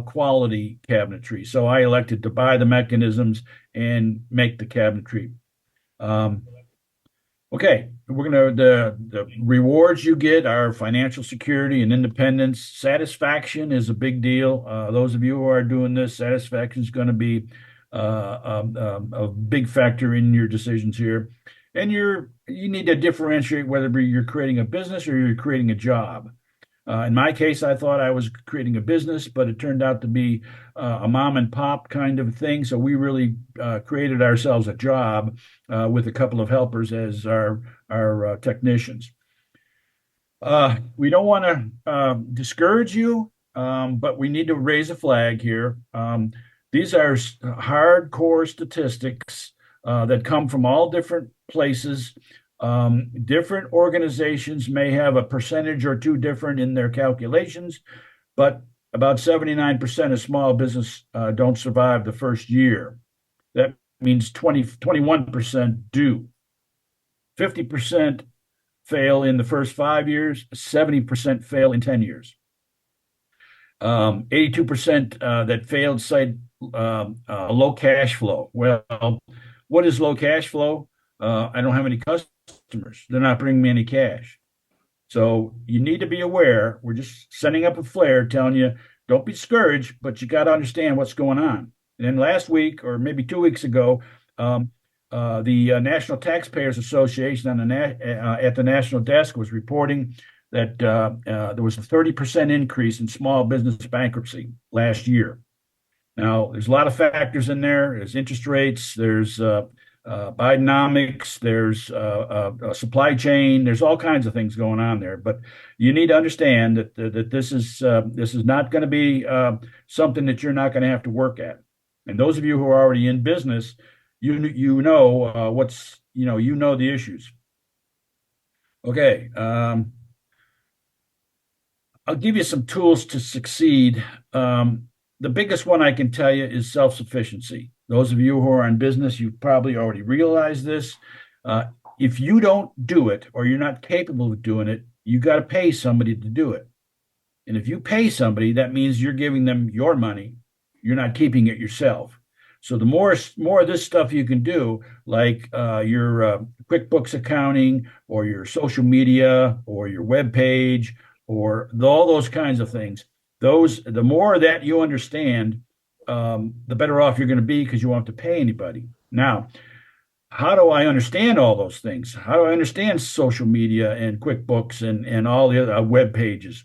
quality cabinetry. So I elected to buy the mechanisms and make the cabinetry. Okay, the rewards you get are financial security and independence. Satisfaction is a big deal. Those of you who are doing this, satisfaction is going to be a big factor in your decisions here. And you need to differentiate whether you're creating a business or you're creating a job. In my case, I thought I was creating a business, but it turned out to be a mom and pop kind of thing. So we really created ourselves a job with a couple of helpers as our technicians. We don't want to discourage you, but we need to raise a flag here. These are hardcore statistics that come from all different places. Different organizations may have a percentage or two different in their calculations, but about 79% of small business don't survive the first year. That means 21% do. 50% fail in the first 5 years, 70% fail in 10 years. 82% that failed cite low cash flow. Well, what is low cash flow? I don't have any customers. They're not bringing me any cash. So you need to be aware. We're just sending up a flare telling you, don't be discouraged, but you got to understand what's going on. And then last week, or maybe 2 weeks ago, the National Taxpayers Association at the national desk was reporting that there was a 30% increase in small business bankruptcy last year. Now, there's a lot of factors in there. There's interest rates, there's Bidenomics, there's supply chain, there's all kinds of things going on there. But you need to understand that this is not going to be something that you're not going to have to work at. And those of you who are already in business, you know the issues. Okay, I'll give you some tools to succeed. The biggest one I can tell you is self-sufficiency. Those of you who are in business, you probably already realize this. If you don't do it or you're not capable of doing it, you got to pay somebody to do it. And if you pay somebody, that means you're giving them your money. You're not keeping it yourself. So the more of this stuff you can do, like your QuickBooks accounting or your social media or your web page or all those kinds of things, the more that you understand, the better off you're going to be because you won't have to pay anybody. Now, how do I understand all those things? How do I understand social media and QuickBooks and all the other web pages?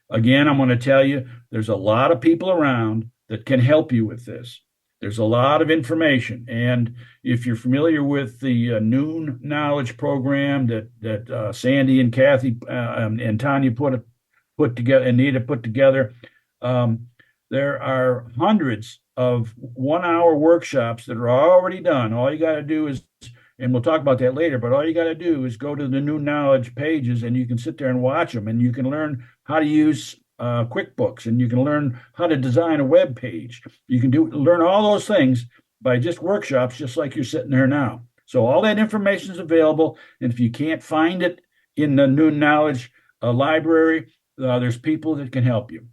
Again, I'm going to tell you, there's a lot of people around that can help you with this. There's a lot of information. And if you're familiar with the Noon Knowledge program that Sandy and Kathy and Tanya put together, Anita put together, there are hundreds of 1-hour workshops that are already done. All you got to do is, and we'll talk about that later, but all you got to do is go to the New Knowledge pages and you can sit there and watch them, and you can learn how to use QuickBooks, and you can learn how to design a web page. You can learn all those things by just workshops, just like you're sitting there now. So all that information is available, and if you can't find it in the New Knowledge library, there's people that can help you.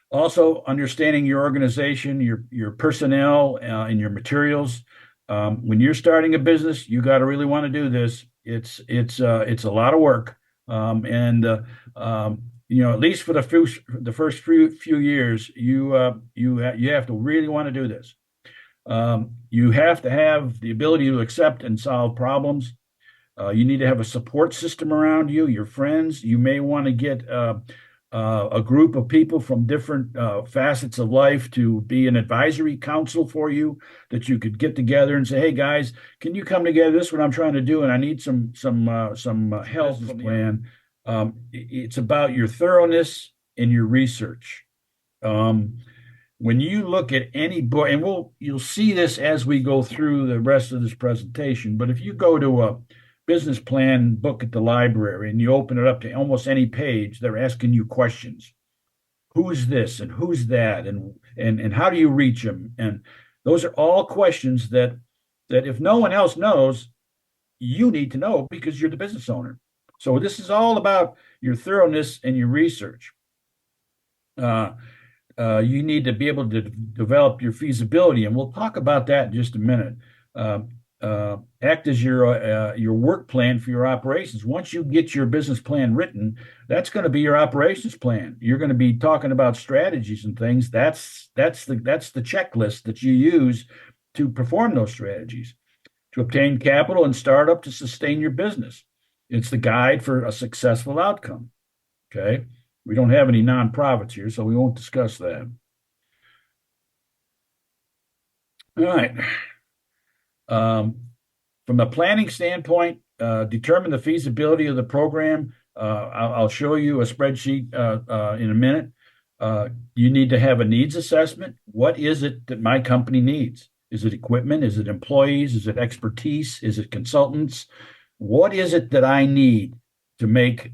Also, understanding your organization, your personnel, and your materials. When you're starting a business, you got to really want to do this. It's a lot of work, at least for the first few years, you have to really want to do this. You have to have the ability to accept and solve problems. You need to have a support system around you, your friends. You may want to get a group of people from different facets of life to be an advisory council for you, that you could get together and say, hey guys, can you come together? This is what I'm trying to do, and I need some help plan. It's about your thoroughness and your research. When you look at any book, and you'll see this as we go through the rest of this presentation, but if you go to business plan book at the library and you open it up to almost any page, they're asking you questions. Who's this and who's that, and how do you reach them? And those are all questions that if no one else knows, you need to know because you're the business owner. So this is all about your thoroughness and your research. You need to be able to develop your feasibility, and we'll talk about that in just a minute. Act as your work plan for your operations. Once you get your business plan written, that's going to be your operations plan. You're going to be talking about strategies and things. That's the checklist that you use to perform those strategies, to obtain capital and start up to sustain your business. It's the guide for a successful outcome. Okay. We don't have any nonprofits here, so we won't discuss that. All right. From a planning standpoint, determine the feasibility of the program. I'll show you a spreadsheet in a minute. You need to have a needs assessment. What is it that my company needs? Is it equipment? Is it employees? Is it expertise? Is it consultants? What is it that I need to make?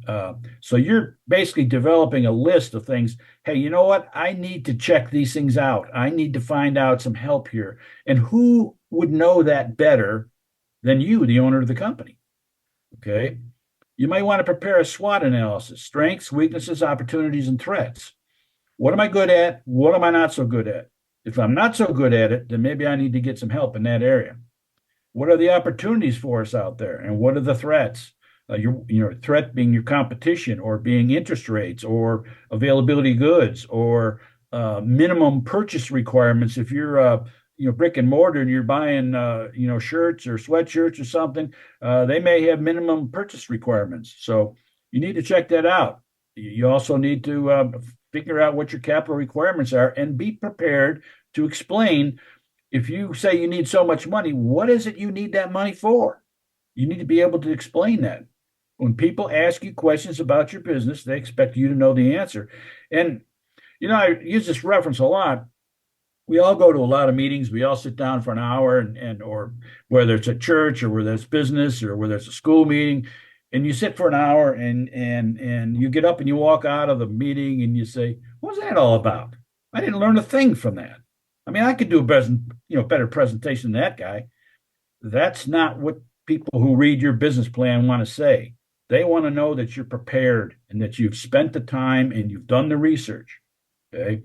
So you're basically developing a list of things. Hey, you know what? I need to check these things out. I need to find out some help here. And who would know that better than you, the owner of the company? Okay. You might want to prepare a SWOT analysis: strengths, weaknesses, opportunities, and threats. What am I good at? What am I not so good at? If I'm not so good at it, then maybe I need to get some help in that area. What are the opportunities for us out there? And what are the threats? Your threat being your competition, or being interest rates, or availability of goods, or minimum purchase requirements. If you're brick and mortar and you're buying shirts or sweatshirts or something, they may have minimum purchase requirements. So you need to check that out. You also need to figure out what your capital requirements are and be prepared to explain. If you say you need so much money, what is it you need that money for? You need to be able to explain that. When people ask you questions about your business, they expect you to know the answer. And, I use this reference a lot. We all go to a lot of meetings. We all sit down for an hour, or whether it's a church, or whether it's business, or whether it's a school meeting, and you sit for an hour and you get up and you walk out of the meeting and you say, "What's that all about? I didn't learn a thing from that. I mean, I could do a better presentation than that guy." That's not what people who read your business plan want to say. They want to know that you're prepared and that you've spent the time and you've done the research. Okay.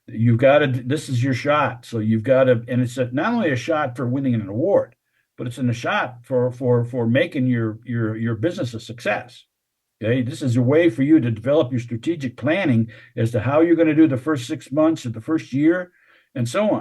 You've got to, this is your shot. So you've got to, and it's not only a shot for winning an award, but it's a shot for making your business a success. Okay. This is a way for you to develop your strategic planning as to how you're going to do the first 6 months or the first year and so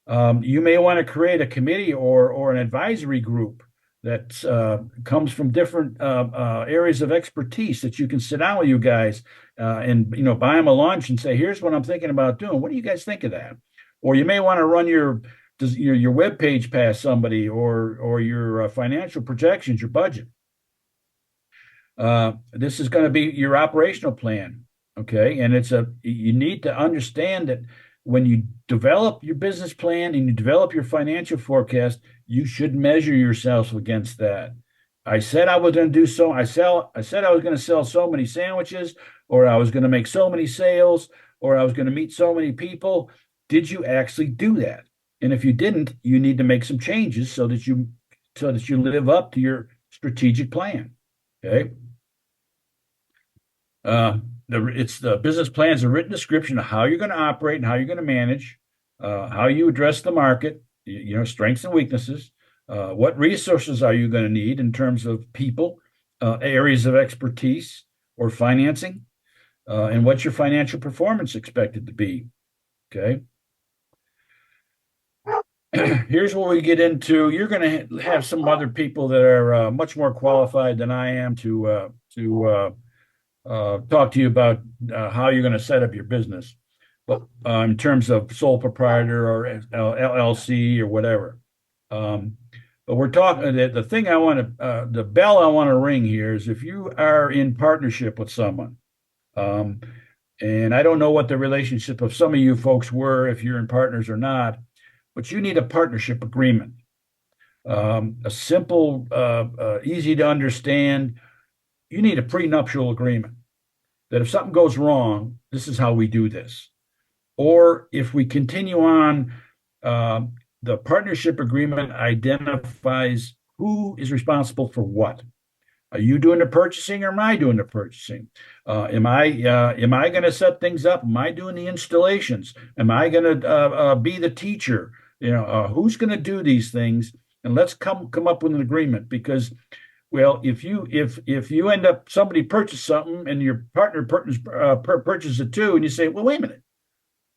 on. You may want to create a committee or an advisory group that comes from different areas of expertise that you can sit down with you guys and buy them a lunch and say, "Here's what I'm thinking about doing. What do you guys think of that?" Or you may want to run your web page past somebody, or your financial projections, your budget. This is going to be your operational plan, okay? And you need to understand that when you develop your business plan and you develop your financial forecast, you should measure yourself against that. I said I was going to do so. I said I was going to sell so many sandwiches, or I was going to make so many sales, or I was going to meet so many people. Did you actually do that? And if you didn't, you need to make some changes so that you live up to your strategic plan. Okay. The business plan is a written description of how you're going to operate and how you're going to manage, how you address the market, strengths and weaknesses, what resources are you going to need in terms of people, areas of expertise or financing, and what's your financial performance expected to be. Okay. Here's where we get into. You're going to have some other people that are much more qualified than I am to talk to you about how you're going to set up your business, but in terms of sole proprietor or LLC or whatever. But we're talking. The thing I want to, the bell I want to ring here is if you are in partnership with someone, and I don't know what the relationship of some of you folks were, if you're in partners or not, but you need a partnership agreement. a simple, easy to understand. You need a prenuptial agreement that if something goes wrong, this is how we do this. Or if we continue on, the partnership agreement identifies who is responsible for what. Are you doing the purchasing or am I doing the purchasing? Am I going to set things up? Am I doing the installations? Am I going to be the teacher? Who's going to do these things? And let's come up with an agreement, because, well, if you end up, somebody purchase something and your partner purchases it too, and you say, well, wait a minute,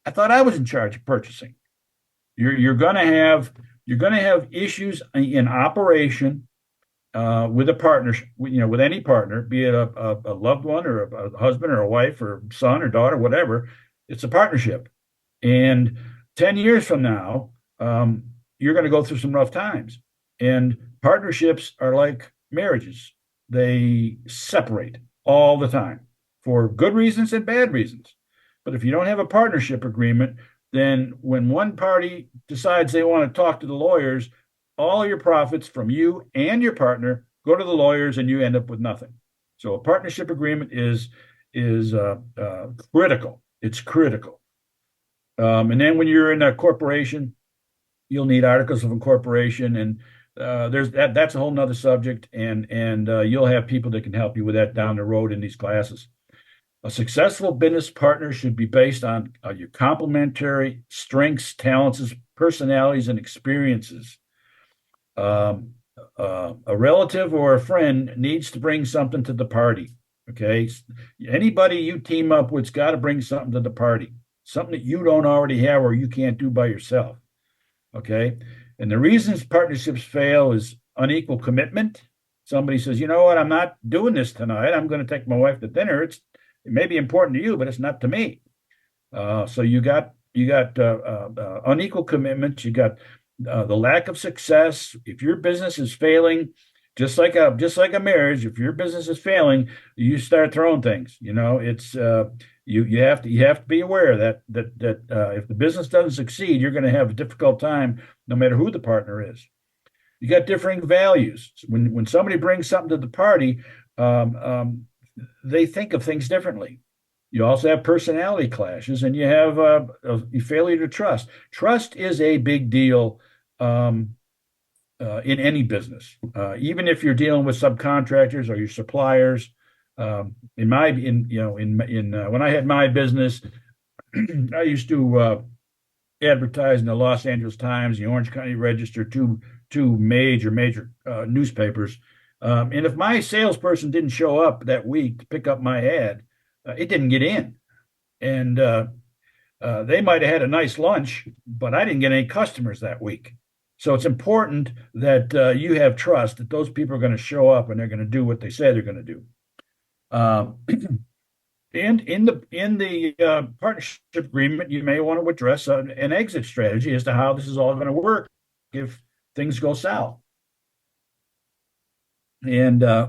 I thought I was in charge of purchasing. You're going to have issues in operation with a partnership, with any partner, be it a loved one or a husband or a wife or son or daughter, whatever. It's a partnership, and 10 years from now, you're going to go through some rough times. And partnerships are like marriages; they separate all the time for good reasons and bad reasons. But if you don't have a partnership agreement, then when one party decides they want to talk to the lawyers, all your profits from you and your partner go to the lawyers, and you end up with nothing. So a partnership agreement is critical. It's critical. And then when you're in a corporation, you'll need articles of incorporation, and that's a whole nother subject. And you'll have people that can help you with that down the road in these classes. A successful business partner should be based on your complementary strengths, talents, personalities, and experiences. A relative or a friend needs to bring something to the party. Okay. Anybody you team up with's got to bring something to the party, something that you don't already have or you can't do by yourself. Okay. And the reasons partnerships fail is unequal commitment. Somebody says, you know what, I'm not doing this tonight. I'm going to take my wife to dinner. It may be important to you, but it's not to me. So you got unequal commitment. You got the lack of success. If your business is failing, just like a marriage, if your business is failing, you start throwing things. It's you have to be aware that if the business doesn't succeed, you're going to have a difficult time, no matter who the partner is. You got differing values. When somebody brings something to the party, they think of things differently. You also have personality clashes, and you have a failure to trust. Trust is a big deal in any business, even if you're dealing with subcontractors or your suppliers. When I had my business, I used to advertise in the Los Angeles Times, the Orange County Register, two major newspapers. And if my salesperson didn't show up that week to pick up my ad, it didn't get in. And they might have had a nice lunch, but I didn't get any customers that week. So it's important that you have trust that those people are going to show up and they're going to do what they say they're going to do. And in the partnership agreement, you may want to address an exit strategy as to how this is all going to work if things go south. And I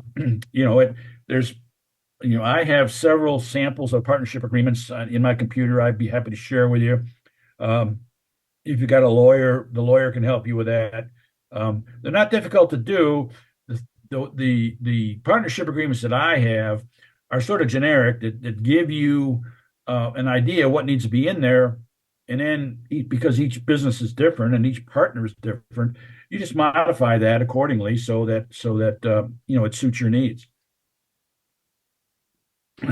have several samples of partnership agreements in my computer. I'd be happy to share with you. If you got a lawyer, the lawyer can help you with that. They're not difficult to do. The partnership agreements that I have are sort of generic that give you an idea what needs to be in there. And then because each business is different and each partner is different, you just modify that accordingly so that it suits your needs.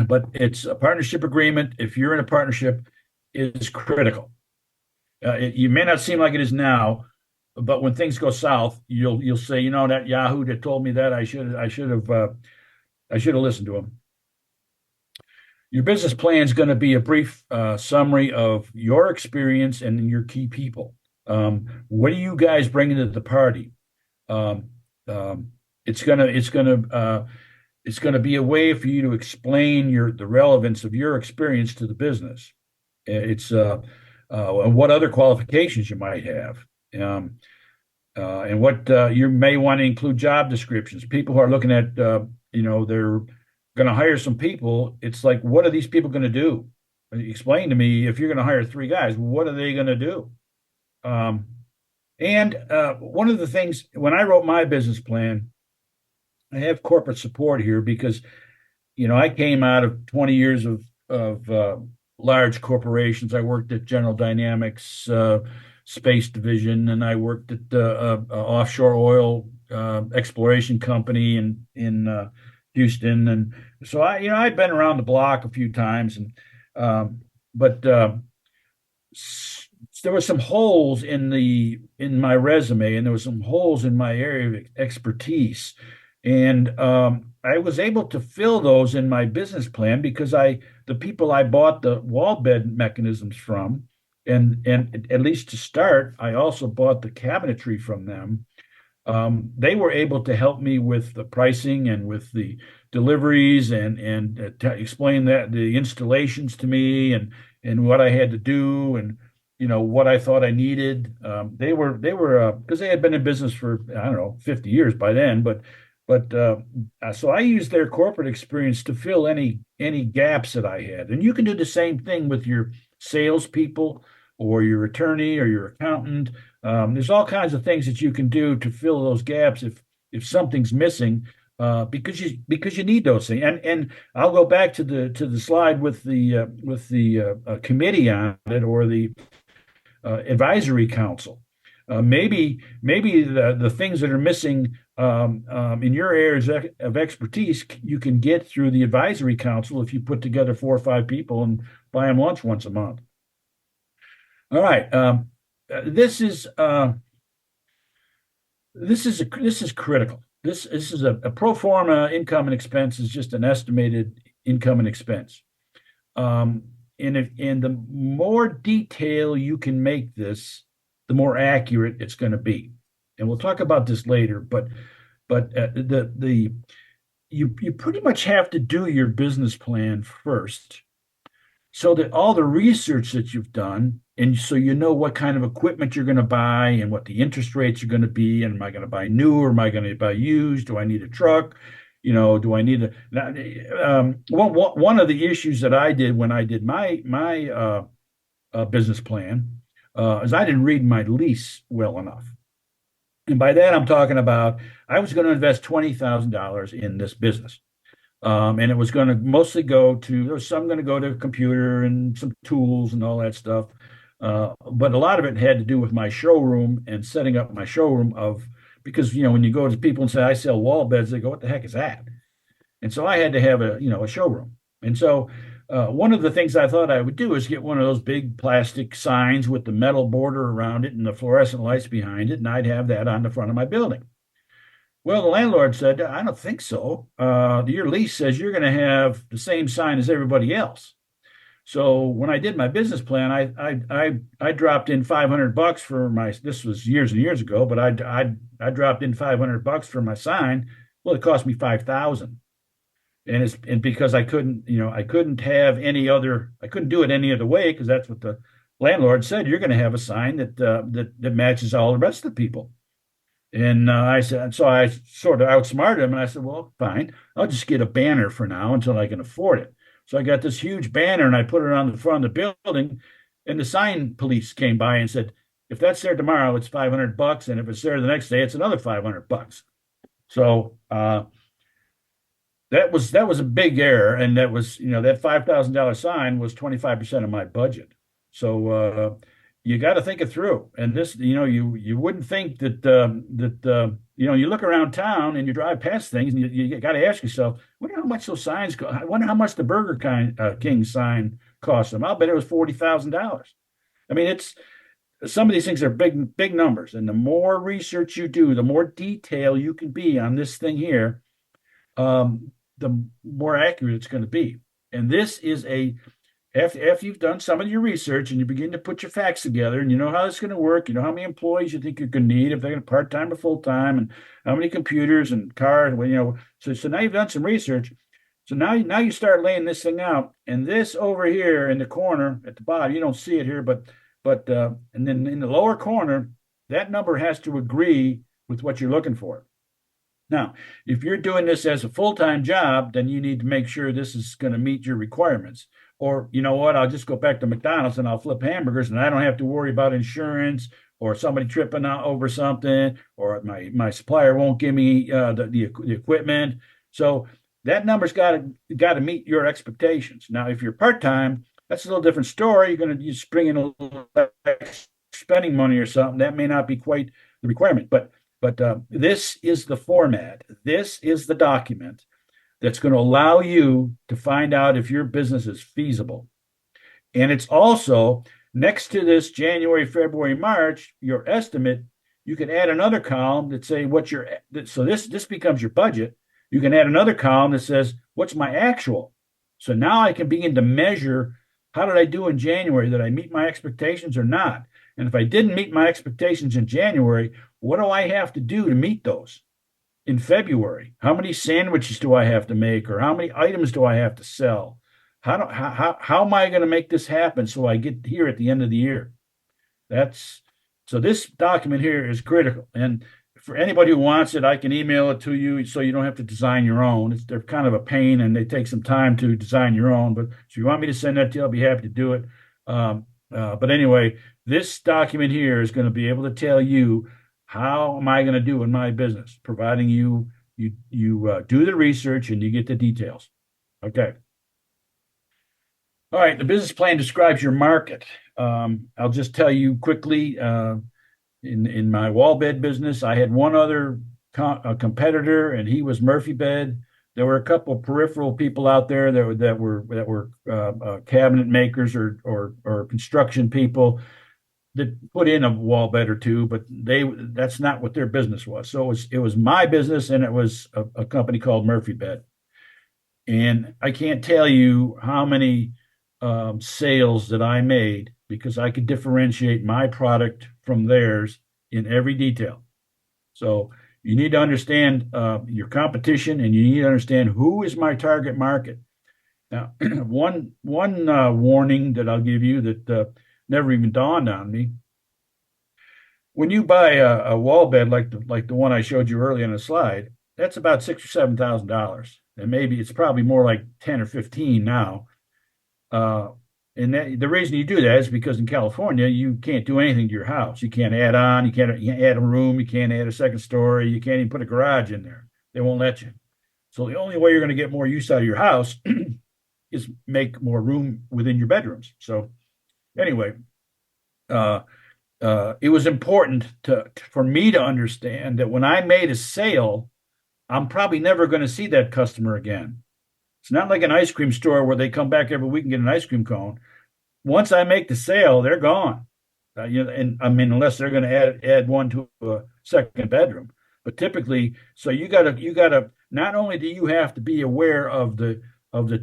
But it's a partnership agreement. If you're in a partnership, is critical. You may not seem like it is now, but when things go south, you'll say, that Yahoo that told me that I should have listened to him. Your business plan is going to be a brief summary of your experience and your key people. What are you guys bringing to the party? It's going to be a way for you to explain the relevance of your experience to the business. It's what other qualifications you might have, and what you may want to include job descriptions. People who are looking at, they're going to hire some people. It's like, what are these people going to do? Explain to me, if you're going to hire 3 guys, what are they going to do? And one of the things, when I wrote my business plan, I have corporate support here because, I came out of 20 years of large corporations. I worked at General Dynamics Space Division, and I worked at offshore oil exploration company in Houston, and so I've been around the block a few times, and but there were some holes in my resume, and there were some holes in my area of expertise, and I was able to fill those in my business plan because the people I bought the wall bed mechanisms from, and at least to start, I also bought the cabinetry from them. They were able to help me with the pricing and with the deliveries and explain that the installations to me and what I had to do and what I thought I needed. They were because they had been in business for I don't know 50 years by then, but so I used their corporate experience to fill any gaps that I had. And you can do the same thing with your salespeople or your attorney or your accountant. There's all kinds of things that you can do to fill those gaps if something's missing, because you need those things. And I'll go back to the slide with the committee on it or the advisory council. Maybe the things that are missing in your areas of expertise you can get through the advisory council if you put together 4 or 5 people and buy them lunch once a month. All right. This is critical. This is a pro forma income and expense is just an estimated income and expense. And the more detail you can make this, the more accurate it's going to be. And we'll talk about this later. But you pretty much have to do your business plan first, so that all the research that you've done, and so you know what kind of equipment you're going to buy and what the interest rates are going to be, and am I going to buy new or am I going to buy used? Do I need a truck? Do I need one of the issues that I did when I did my business plan is I didn't read my lease well enough. And by that, I'm talking about I was going to invest $20,000 in this business. And it was going to mostly there was some going to go to computer and some tools and all that stuff. But a lot of it had to do with my showroom and setting up my showroom because, when you go to people and say, I sell wall beds, they go, what the heck is that? And so I had to have a showroom. And so one of the things I thought I would do is get one of those big plastic signs with the metal border around it and the fluorescent lights behind it. And I'd have that on the front of my building. Well, the landlord said, I don't think so. Your lease says you're going to have the same sign as everybody else. So when I did my business plan, I dropped in $500 for this was years and years ago, but I dropped in $500 for my sign. Well, it cost me $5,000. And because I couldn't do it any other way, because that's what the landlord said. You're going to have a sign that matches all the rest of the people. And I said, so I sort of outsmarted him, and I said, well, fine, I'll just get a banner for now until I can afford it. So I got this huge banner and I put it on the front of the building, and the sign police came by and said, if that's there tomorrow, it's $500, and if it's there the next day, it's another $500. So that was a big error, and that was that $5,000 sign was 25% of my budget. So you got to think it through. And this, you wouldn't think that you look around town and you drive past things and you got to ask yourself, I wonder how much those signs go. I wonder how much the Burger King sign cost them. I'll bet it was $40,000. I mean, some of these things are big numbers. And the more research you do, the more detail you can be on this thing here, the more accurate it's going to be. And this is after you've done some of your research and you begin to put your facts together and you know how it's going to work, you know how many employees you think you're going to need, if they're going to part-time or full-time, and how many computers and cars, so now you've done some research. So now you start laying this thing out, and this over here in the corner at the bottom, you don't see it here, but and then in the lower corner, that number has to agree with what you're looking for. Now, if you're doing this as a full-time job, then you need to make sure this is going to meet your requirements. Or, you know what, I'll just go back to McDonald's and I'll flip hamburgers and I don't have to worry about insurance or somebody tripping out over something, or my supplier won't give me the equipment. So that number's got to meet your expectations. Now, if you're part-time, that's a little different story. You're going to just bring in a little spending money or something. That may not be quite the requirement, but this is the format. This is the document that's going to allow you to find out if your business is feasible. And it's also next to this January, February, March, your estimate, you can add another column that say what your, so this becomes your budget. You can add another column that says, what's my actual? So now I can begin to measure, how did I do in January? Did I meet my expectations or not? And if I didn't meet my expectations in January, what do I have to do to meet those? In February, how many sandwiches do I have to make, or how many items do I have to sell? How am I going to make this happen so I get here at the end of the year? So this document here is critical. And for anybody who wants it, I can email it to you so you don't have to design your own. They're kind of a pain and they take some time to design your own. But if you want me to send that to you, I'll be happy to do it. But anyway, this document here is going to be able to tell you, how am I going to do in my business, providing you do the research and you get the details. Okay. All right. The business plan describes your market. I'll just tell you quickly. In my wall bed business, I had one other competitor, and he was Murphy Bed. There were a couple of peripheral people out there that were cabinet makers or construction people that put in a wall bed or two, but that's not what their business was. So it was my business, and it was a company called Murphy Bed. And I can't tell you how many sales that I made because I could differentiate my product from theirs in every detail. So you need to understand your competition, and you need to understand who is my target market. Now, one warning that I'll give you that never even dawned on me. When you buy a wall bed like the one I showed you earlier on the slide, that's about $6,000 or $7,000, and maybe it's probably more like 10 or 15 now. And the reason you do that is because in California you can't do anything to your house. You can't add on. You can't add a room. You can't add a second story. You can't even put a garage in there. They won't let you. So the only way you're going to get more use out of your house is make more room within your bedrooms. So anyway, it was important for me to understand that when I made a sale, I'm probably never going to see that customer again. It's not like an ice cream store where they come back every week and get an ice cream cone. Once I make the sale, they're gone. And I mean, unless they're going to add one to a second bedroom. But typically, so you gotta not only do you have to be aware of the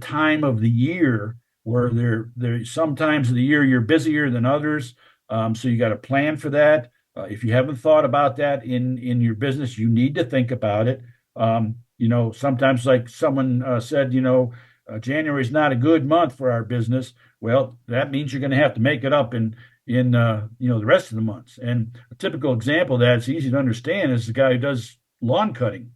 time of the year where there sometimes of the year you're busier than others. So you got to plan for that. If you haven't thought about that in your business, you need to think about it. Sometimes like someone said, January is not a good month for our business. Well, that means you're going to have to make it up in the rest of the months. And a typical example of that, it's easy to understand, is the guy who does lawn cutting.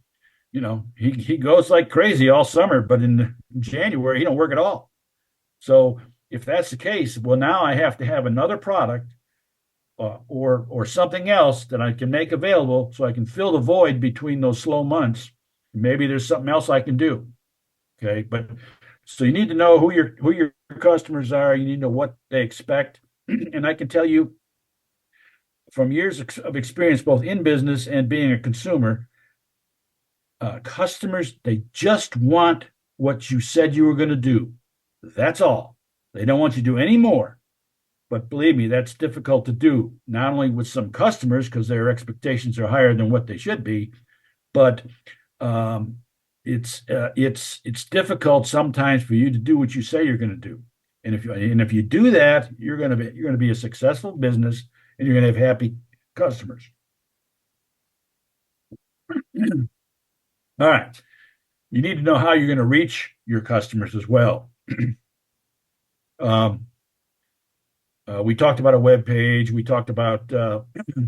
He goes like crazy all summer, but in January he don't work at all. So if that's the case, well, now I have to have another product or something else that I can make available so I can fill the void between those slow months. Maybe there's something else I can do. Okay, but so you need to know who your customers are. You need to know what they expect, and I can tell you from years of experience, both in business and being a consumer, customers, they just want what you said you were going to do. That's all. They don't want you to do any more. But believe me, that's difficult to do, not only with some customers because their expectations are higher than what they should be, but it's difficult sometimes for you to do what you say you're going to do. And if you do that, you're going to be a successful business, and you're going to have happy customers. All right. You need to know how you're going to reach your customers as well. We talked about a web page. We talked about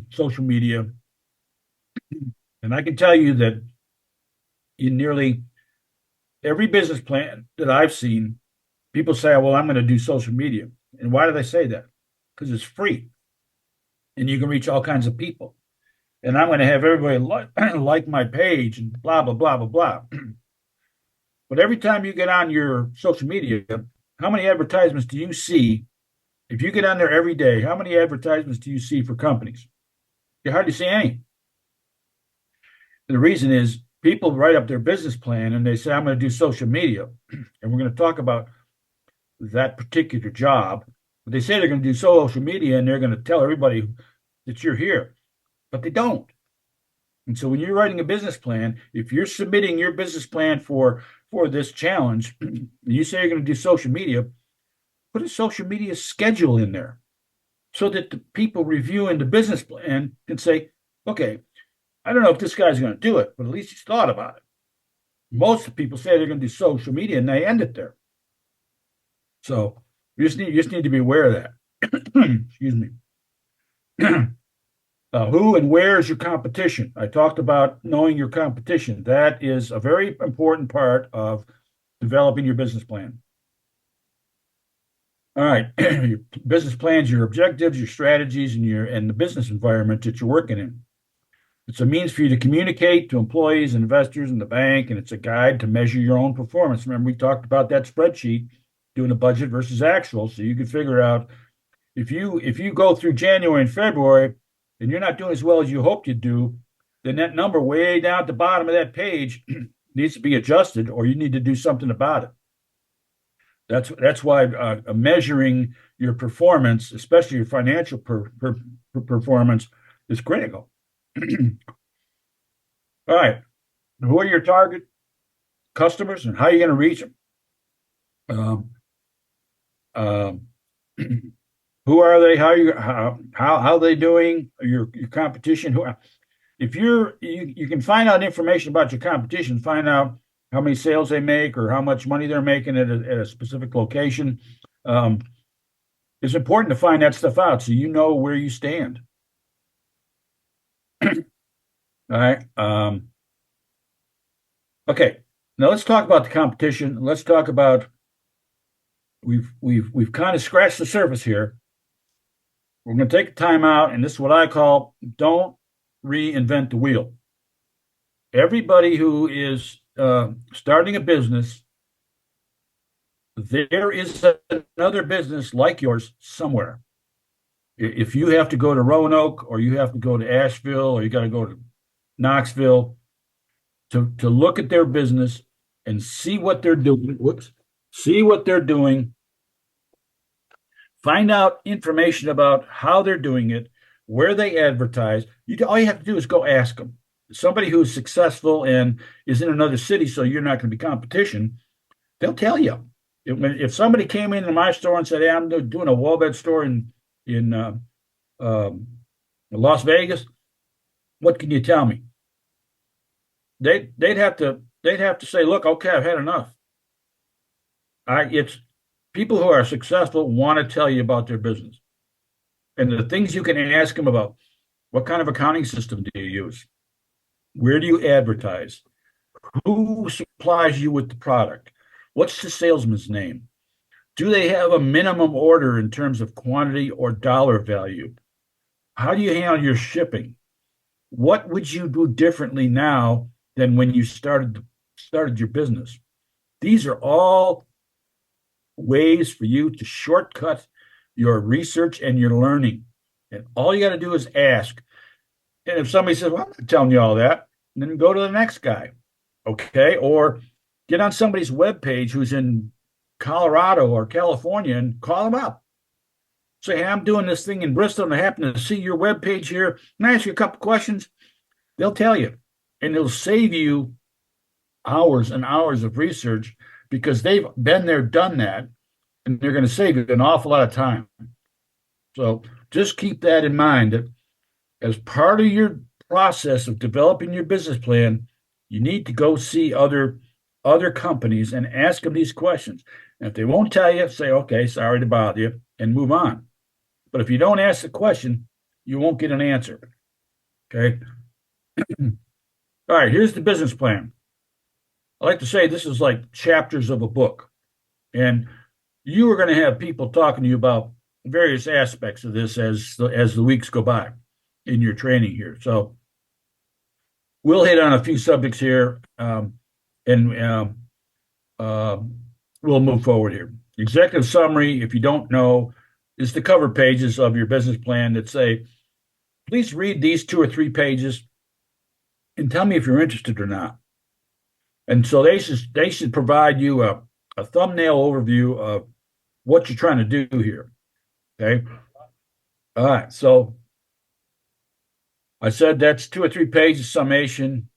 social media. And I can tell you that in nearly every business plan that I've seen, people say, well, I'm going to do social media. And why do they say that? Because it's free. and you can reach all kinds of people. And I'm going to have everybody like my page and blah, blah, blah, blah, blah. But every time you get on your social media, how many advertisements do you see? If you get on there every day, how many advertisements do you see for companies? You hardly see any. And the reason is people write up their business plan and they say, I'm going to do social media. And we're going to talk about that particular job. But they say they're going to do social media and they're going to tell everybody that you're here, but they don't. And so when you're writing a business plan, if you're submitting your business plan for this challenge, and you say you're going to do social media, put a social media schedule in there so that the people reviewing the business plan can say, okay, I don't know if this guy's going to do it, but at least he's thought about it. Most people say they're going to do social media and they end it there. So you just need to be aware of that. Excuse me. Who and where is your competition? I talked about knowing your competition. That is a very important part of developing your business plan. All right, your business plans, your objectives, your strategies, and the business environment that you're working in. It's a means for you to communicate to employees, investors, and the bank, and it's a guide to measure your own performance. Remember, we talked about that spreadsheet, doing a budget versus actual, so you can figure out if you go through January and February and you're not doing as well as you hoped you'd do, then that number way down at the bottom of that page needs to be adjusted, or you need to do something about it. That's why measuring your performance, especially your financial performance, is critical. All right, who are your target customers and how are you going to reach them? Who are they? How are they doing? Your competition. If you can find out information about your competition, find out how many sales they make or how much money they're making at a specific location. It's important to find that stuff out so you know where you stand. All right. Okay. Now let's talk about the competition. Let's talk about we've kind of scratched the surface here. We're going to take a time out, and this is what I call don't reinvent the wheel. Everybody who is starting a business, there is another business like yours somewhere. If you have to go to Roanoke or you have to go to Asheville or you got to go to Knoxville to look at their business and see what they're doing, find out information about how they're doing it, where they advertise. All you have to do is go ask them. Somebody who's successful and is in another city, so you're not going to be competition, they'll tell you. If somebody came into my store and said, hey, I'm doing a wall bed store in Las Vegas, what can you tell me? They'd have to say, look, okay, I've had enough. It's people who are successful want to tell you about their business. And the things you can ask them about, what kind of accounting system do you use? Where do you advertise? Who supplies you with the product? What's the salesman's name? Do they have a minimum order in terms of quantity or dollar value? How do you handle your shipping? What would you do differently now than when you started your business? These are all ways for you to shortcut your research and your learning. And all you got to do is ask. And if somebody says, well, I'm not telling you all that, then go to the next guy. Okay. Or get on somebody's webpage who's in Colorado or California and call them up. Say, hey, I'm doing this thing in Bristol and I happen to see your webpage here. Can I ask you a couple questions? They'll tell you. And it'll save you hours and hours of research because they've been there, done that, and they're going to save you an awful lot of time. So just keep that in mind, that as part of your process of developing your business plan, you need to go see other companies and ask them these questions. And if they won't tell you, say, okay, sorry to bother you, and move on. But if you don't ask the question, you won't get an answer. Okay? All right, here's the business plan. I like to say this is like chapters of a book. And you are going to have people talking to you about various aspects of this as the weeks go by in your training here. So we'll hit on a few subjects here, and we'll move forward here. Executive summary, if you don't know, is the cover pages of your business plan that say, please read these 2 or 3 pages and tell me if you're interested or not. And so they should provide you a thumbnail overview of what you're trying to do here. Okay. All right. So I said that's 2 or 3 pages summation.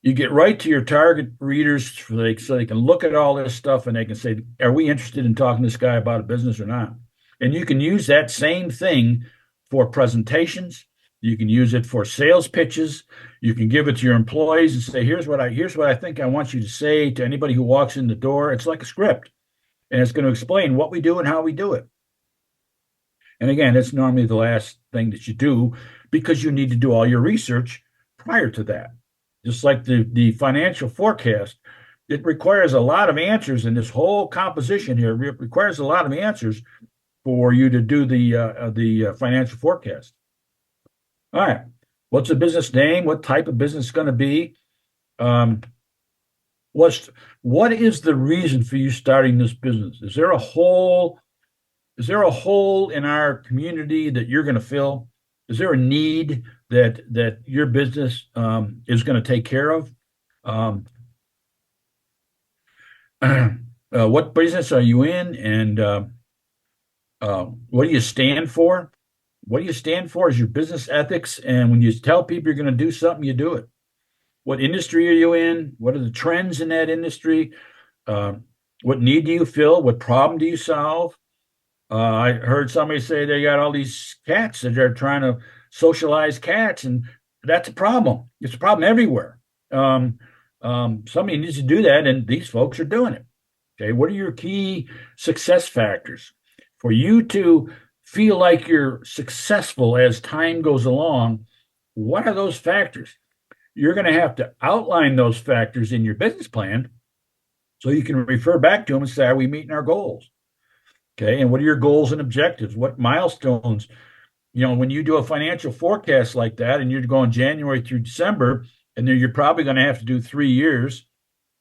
You get right to your target readers so they can look at all this stuff and they can say, are we interested in talking to this guy about a business or not? And you can use that same thing for presentations. You can use it for sales pitches. You can give it to your employees and say, here's what I think I want you to say to anybody who walks in the door. It's like a script, and it's going to explain what we do and how we do it. And again, that's normally the last thing that you do because you need to do all your research prior to that. Just like the financial forecast, it requires a lot of answers in this whole composition here. It requires a lot of answers for you to do the financial forecast. All right. What's the business name? What type of business is going to be? What is the reason for you starting this business? Is there a hole in our community that you're going to fill? Is there a need that your business is going to take care of? What business are you in, and what do you stand for? What do you stand for is your business ethics, and when you tell people you're going to do something, you do it. What industry are you in? What are the trends in that industry? What need do you fill? What problem do you solve? I heard somebody say they got all these cats that they're trying to socialize cats, and that's a problem. It's a problem everywhere. Somebody needs to do that, and these folks are doing it. Okay, what are your key success factors for you to feel like you're successful as time goes along? What are those factors? You're going to have to outline those factors in your business plan so you can refer back to them and say, are we meeting our goals? Okay, and what are your goals and objectives? What milestones? When you do a financial forecast like that and you're going January through December, and then you're probably going to have to do 3 years,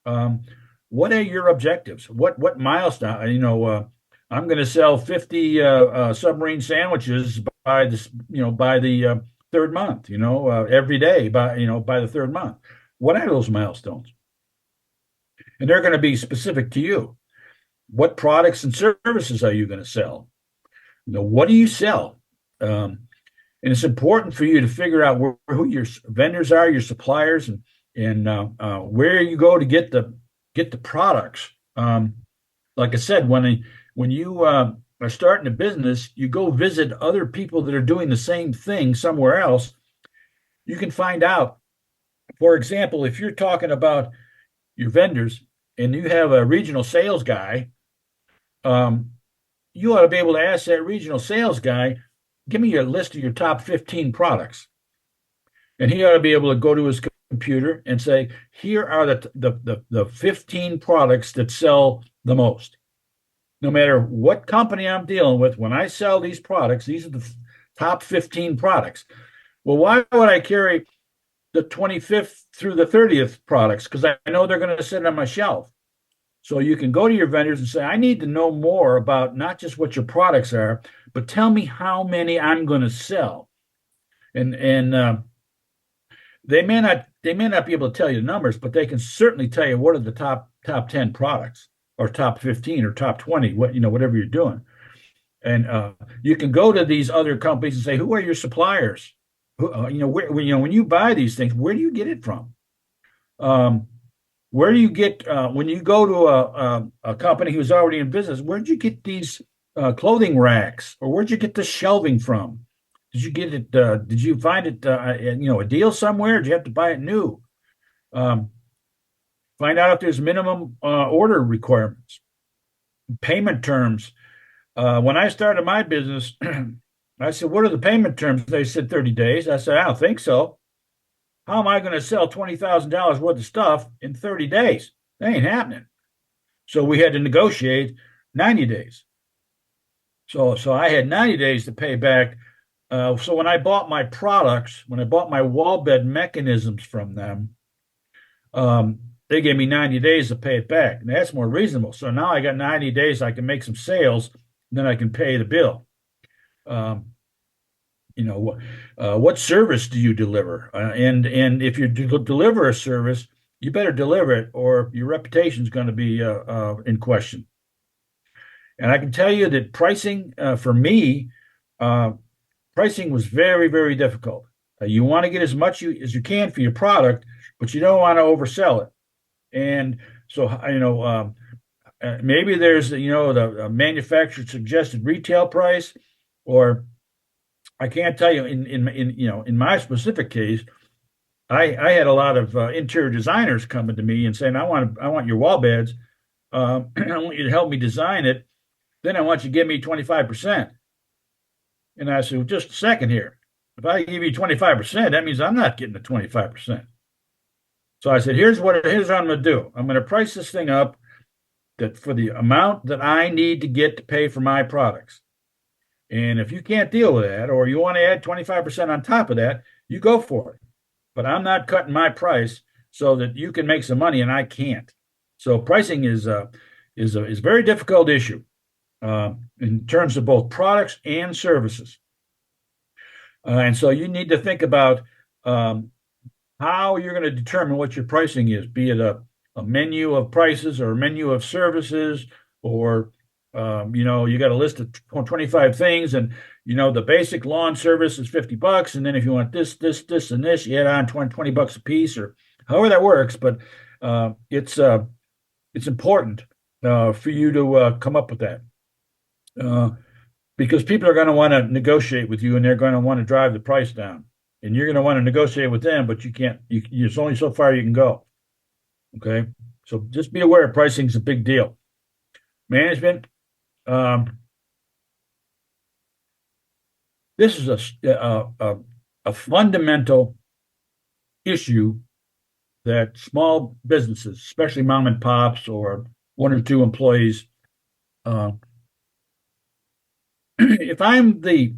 what are your objectives? What milestone? I'm going to sell 50 submarine sandwiches by the 3rd month. Every day by the 3rd month. What are those milestones? And they're going to be specific to you. What products and services are you going to sell? What do you sell? And it's important for you to figure out who your vendors are, your suppliers, and where you go to get the products. Like I said, when you are starting a business, you go visit other people that are doing the same thing somewhere else. You can find out, for example, if you're talking about your vendors and you have a regional sales guy, you ought to be able to ask that regional sales guy, give me your list of your top 15 products. And he ought to be able to go to his computer and say, here are the 15 products that sell the most. No matter what company I'm dealing with, when I sell these products, these are the top 15 products. Well, why would I carry the 25th through the 30th products? Because I know they're going to sit on my shelf. So you can go to your vendors and say, I need to know more about not just what your products are, but tell me how many I'm going to sell. And they may not be able to tell you the numbers, but they can certainly tell you what are the top 10 products, or top 15 or top 20, whatever you're doing. And you can go to these other companies and say, who are your suppliers? When you buy these things, where do you get it from? Where do you get, when you go to a company who's already in business, where'd you get these clothing racks, or where'd you get the shelving from? Did you get it? Did you find it, a deal somewhere? Did you have to buy it new? Find out if there's minimum order requirements, payment terms. When I started my business, I said, what are the payment terms? They said 30 days. I said, I don't think so. How am I going to sell $20,000 worth of stuff in 30 days? That ain't happening. So we had to negotiate 90 days. So I had 90 days to pay back. So when I bought my products, when I bought my wall bed mechanisms from them, they gave me 90 days to pay it back. And that's more reasonable. So now I got 90 days, I can make some sales, then I can pay the bill. What service do you deliver? And if you deliver a service, you better deliver it, or your reputation is going to be in question. And I can tell you that pricing for me, pricing was very, very difficult. You want to get as much as you can for your product, but you don't want to oversell it. And so, maybe there's, the manufacturer suggested retail price, or I can't tell you in my specific case, I had a lot of interior designers coming to me and saying, I want your wall beds. I want you to help me design it. Then I want you to give me 25%. And I said, well, just a second here. If I give you 25%, that means I'm not getting the 25%. So I said, here's what I'm going to do. I'm going to price this thing up that for the amount that I need to get to pay for my products. And if you can't deal with that, or you want to add 25% on top of that, you go for it. But I'm not cutting my price so that you can make some money and I can't. So pricing is a very difficult issue in terms of both products and services. And so you need to think about how you're going to determine what your pricing is, be it a menu of prices or a menu of services, or you got a list of 25 things, and the basic lawn service is $50, and then if you want this, and this, you add on $20 a piece, or however that works. But it's important for you to come up with that, because people are going to want to negotiate with you, and they're going to want to drive the price down, and you're going to want to negotiate with them, but you can't. There's only so far you can go. Okay, so just be aware pricing is a big deal. Management. This is a fundamental issue that small businesses, especially mom and pops or one or two employees, if I'm the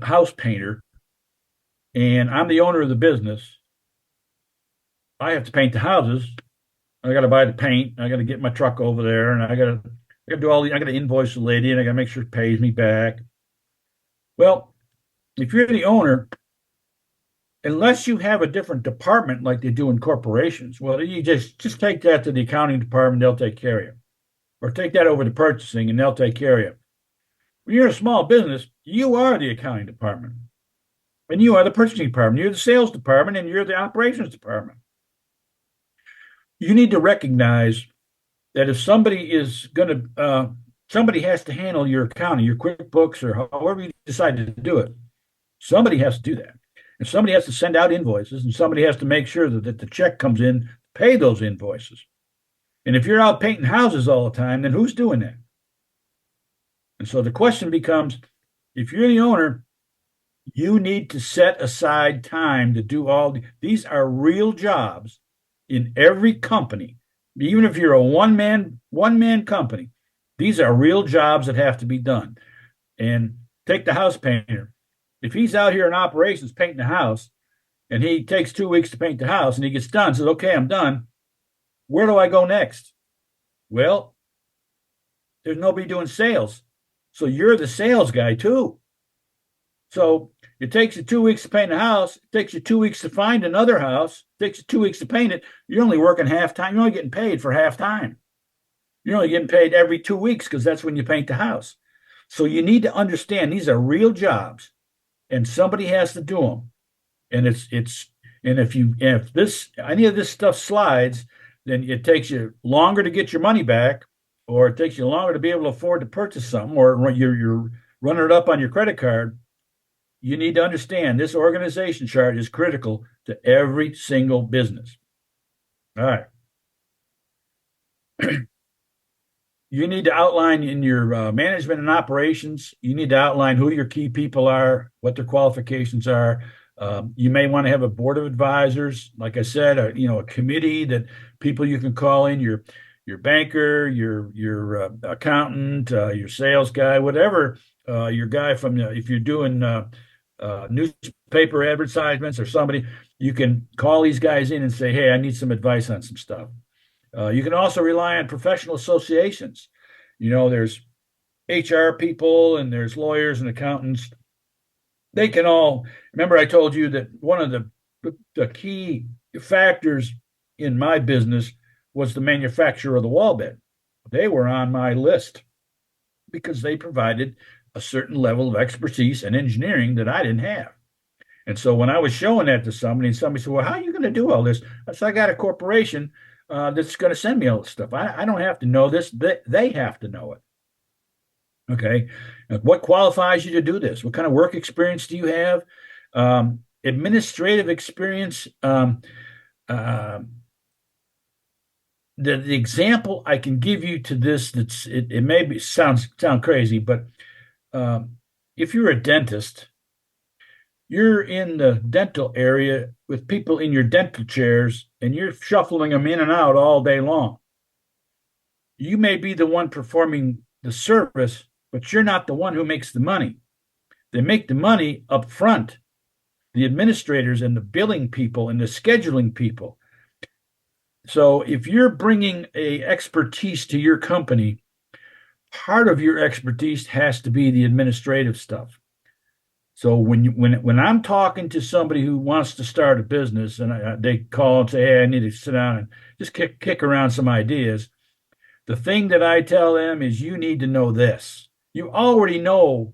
house painter and I'm the owner of the business, I have to paint the houses. I got to buy the paint. I got to get my truck over there, and I got to do I got to invoice the lady, and I got to make sure it pays me back. Well, if you're the owner, unless you have a different department like they do in corporations, well, you just take that to the accounting department, they'll take care of you. Or take that over to purchasing, and they'll take care of you. When you're a small business, you are the accounting department. And you are the purchasing department. You're the sales department, and you're the operations department. You need to recognize that if somebody is going to, somebody has to handle your accounting, your QuickBooks, or however you decide to do it. Somebody has to do that. And somebody has to send out invoices, and somebody has to make sure that the check comes in to pay those invoices. And if you're out painting houses all the time, then who's doing that? And so the question becomes, if you're the owner, you need to set aside time to do these are real jobs in every company. Even if you're a one-man company, these are real jobs that have to be done. And take the house painter. If he's out here in operations painting the house, and he takes 2 weeks to paint the house, and he gets done, says, okay, I'm done. Where do I go next? Well, there's nobody doing sales. So you're the sales guy too. So it takes you 2 weeks to paint a house. It takes you 2 weeks to find another house. It takes you 2 weeks to paint it. You're only working half time. You're only getting paid for half time. You're only getting paid every 2 weeks because that's when you paint the house. So you need to understand these are real jobs, and somebody has to do them. And if any of this stuff slides, then it takes you longer to get your money back, or it takes you longer to be able to afford to purchase something, or you're running it up on your credit card. You need to understand this organization chart is critical to every single business. All right. You need to outline in your management and operations, you need to outline who your key people are, what their qualifications are. You may want to have a board of advisors, like I said, a committee that people you can call in, your your banker, your accountant, your sales guy, whatever, your guy from if you're doing newspaper advertisements or somebody, you can call these guys in and say, hey, I need some advice on some stuff. You can also rely on professional associations. There's HR people and there's lawyers and accountants. They can all remember I told you that one of the key factors in my business was the manufacturer of the wall bed. They were on my list because they provided a certain level of expertise and engineering that I didn't have. And so when I was showing that to somebody, and somebody said, well, how are you going to do all this? I said, I got a corporation that's going to send me all this stuff. I don't have to know this. They have to know it. Okay. What qualifies you to do this? What kind of work experience do you have? Administrative experience. The example I can give you to this, it may sound crazy, but if you're a dentist, you're in the dental area with people in your dental chairs and you're shuffling them in and out all day long. You may be the one performing the service, but you're not the one who makes the money. They make the money up front, the administrators and the billing people and the scheduling people. So if you're bringing a expertise to your company, part of your expertise has to be the administrative stuff. So when I'm talking to somebody who wants to start a business and they call and say, hey, I need to sit down and just kick around some ideas, the thing that I tell them is you need to know this. You already know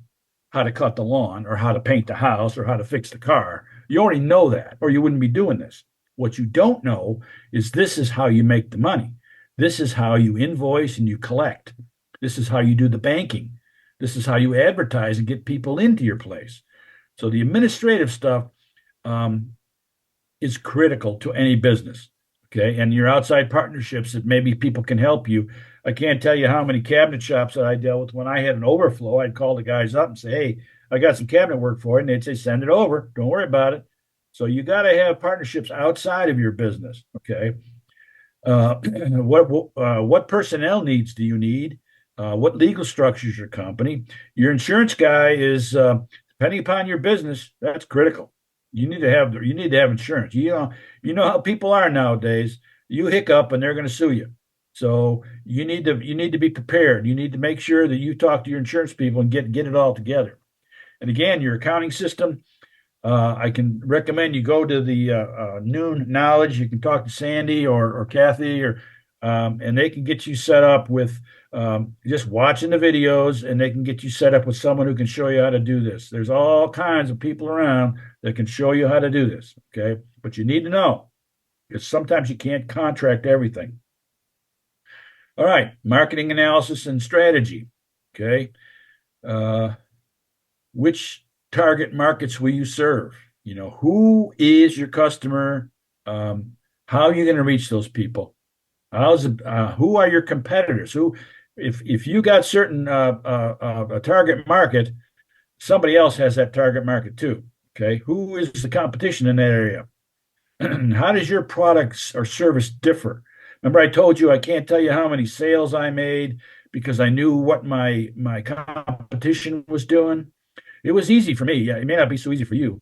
how to cut the lawn or how to paint the house or how to fix the car. You already know that, or you wouldn't be doing this. What you don't know is this is how you make the money. This is how you invoice and you collect. This is how you do the banking. This is how you advertise and get people into your place. So the administrative stuff is critical to any business. Okay. And your outside partnerships that maybe people can help you. I can't tell you how many cabinet shops that I dealt with. When I had an overflow, I'd call the guys up and say, hey, I got some cabinet work for it. And they'd say, send it over. Don't worry about it. So you got to have partnerships outside of your business. Okay. What personnel needs do you need? What legal structure is your company? Your insurance guy is, depending upon your business, that's critical. You need to have insurance. You know how people are nowadays. You hiccup and they're going to sue you. So you need to be prepared. You need to make sure that you talk to your insurance people and get it all together. And again, your accounting system, I can recommend you go to the Noon Knowledge. You can talk to Sandy or Kathy, and they can get you set up with just watching the videos, and they can get you set up with someone who can show you how to do this. There's all kinds of people around that can show you how to do this. Okay, but you need to know because sometimes you can't contract everything. All right, marketing analysis and strategy. Okay, which target markets will you serve? Who is your customer? How are you going to reach those people? Who are your competitors? If you got certain a target market, somebody else has that target market too. Okay, who is the competition in that area? How does your products or service differ? Remember, I told you I can't tell you how many sales I made because I knew what my competition was doing. It was easy for me. Yeah, it may not be so easy for you.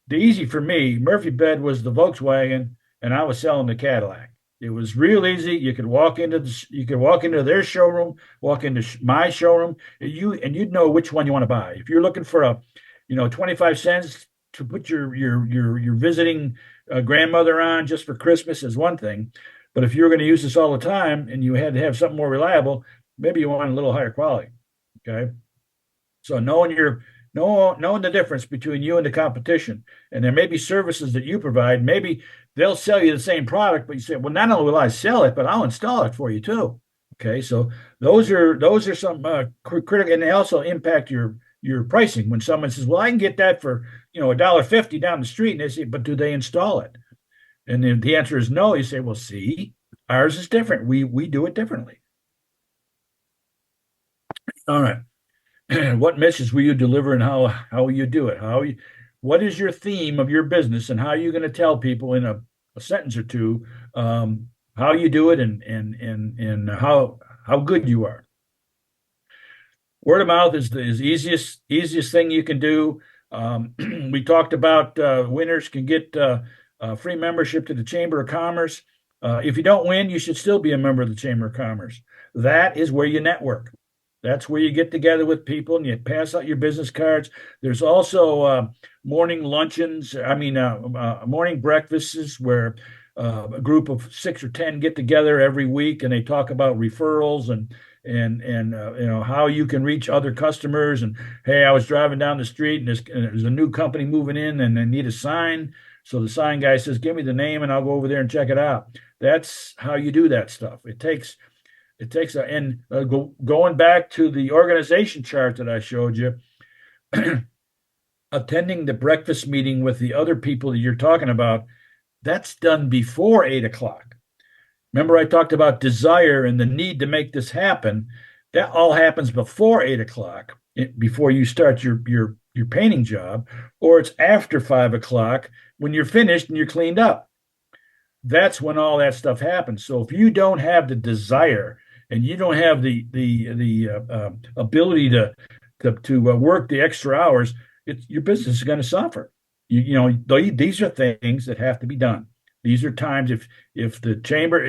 The easy for me, Murphy Bed was the Volkswagen, and I was selling the Cadillac. It was real easy. You could walk into their showroom, walk into my showroom, and you'd know which one you want to buy. If you're looking for 25 cents to put your visiting grandmother on just for Christmas is one thing, but if you're going to use this all the time and you had to have something more reliable, maybe you want a little higher quality. Okay, so knowing the difference between you and the competition, and there may be services that you provide. Maybe they'll sell you the same product, but you say, well, not only will I sell it, but I'll install it for you too. Okay, so those are some critical, and they also impact your pricing. When someone says, well, I can get that for $1.50 down the street, and they say, but do they install it? And if the answer is no, you say, well, see, ours is different. We do it differently. All right. What message will you deliver and how will you do it? What is your theme of your business and how are you going to tell people in a sentence or two how how you do it and how good you are. Word of mouth is the easiest thing you can do. We talked about winners can get free membership to the Chamber of Commerce. If you don't win, you should still be a member of the Chamber of Commerce. That is where you network. That's where you get together with people and you pass out your business cards. There's also morning luncheons, morning breakfasts where a group of 6 or 10 get together every week and they talk about referrals and how you can reach other customers. And hey, I was driving down the street and there's a new company moving in and they need a sign. So the sign guy says, give me the name and I'll go over there and check it out. That's how you do that stuff. Going back to the organization chart that I showed you, attending the breakfast meeting with the other people that you're talking about, that's done before 8 o'clock. Remember, I talked about desire and the need to make this happen. That all happens before 8 o'clock, before you start your painting job, or it's after 5 o'clock when you're finished and you're cleaned up. That's when all that stuff happens. So if you don't have the desire and you don't have the ability to work the extra hours, your business is going to suffer. These are things that have to be done. These are times if the Chamber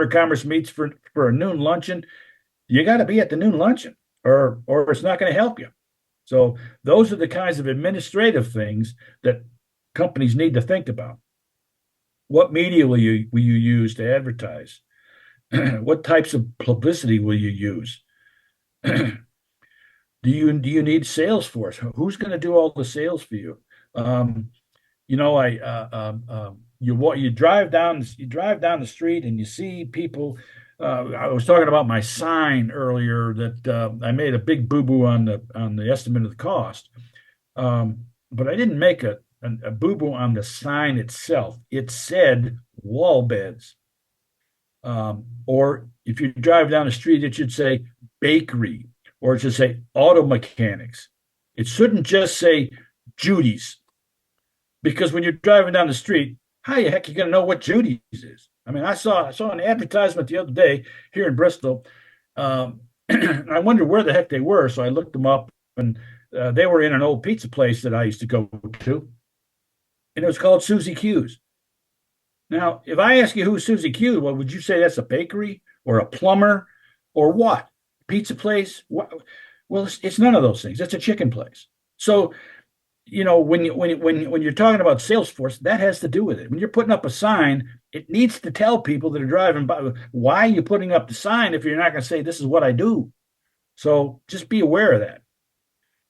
of Commerce meets for a noon luncheon, you got to be at the noon luncheon, or it's not going to help you. So those are the kinds of administrative things that companies need to think about. What media will you use to advertise? What types of publicity will you use? Do you need Salesforce? Who's going to do all the sales for you? You drive down the street and you see people. I was talking about my sign earlier that I made a big boo-boo on the estimate of the cost, but I didn't make a boo-boo on the sign itself. It said wall beds. Or if you drive down the street, it should say bakery, or it should say auto mechanics. It shouldn't just say Judy's, because when you're driving down the street, how the heck are you going to know what Judy's is? I mean, I saw an advertisement the other day here in Bristol. And I wondered where the heck they were, so I looked them up, and they were in an old pizza place that I used to go to, and it was called Susie Q's. Now, if I ask you who's Susie Q, well, would you say that's a bakery or a plumber or what? Pizza place? What? Well, it's none of those things. It's a chicken place. So, when you're talking about Salesforce, that has to do with it. When you're putting up a sign, it needs to tell people that are driving by, why are you putting up the sign if you're not going to say this is what I do? So just be aware of that.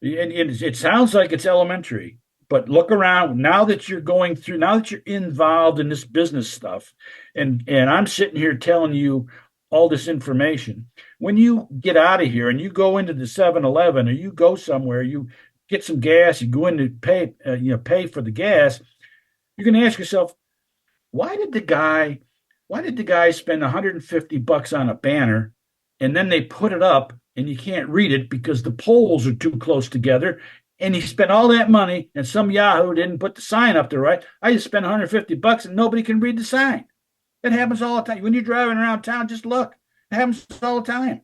And it sounds like it's elementary. But look around now that you're involved in this business stuff, and I'm sitting here telling you all this information. When you get out of here and you go into the 7-Eleven or you go somewhere, you get some gas, you go in to pay for the gas, you're going to ask yourself, why did the guy spend $150 on a banner and then they put it up and you can't read it because the poles are too close together? And he spent all that money, and some Yahoo didn't put the sign up there right. I just spent $150 and nobody can read the sign. It happens all the time. When you're driving around town, just look. It happens all the time.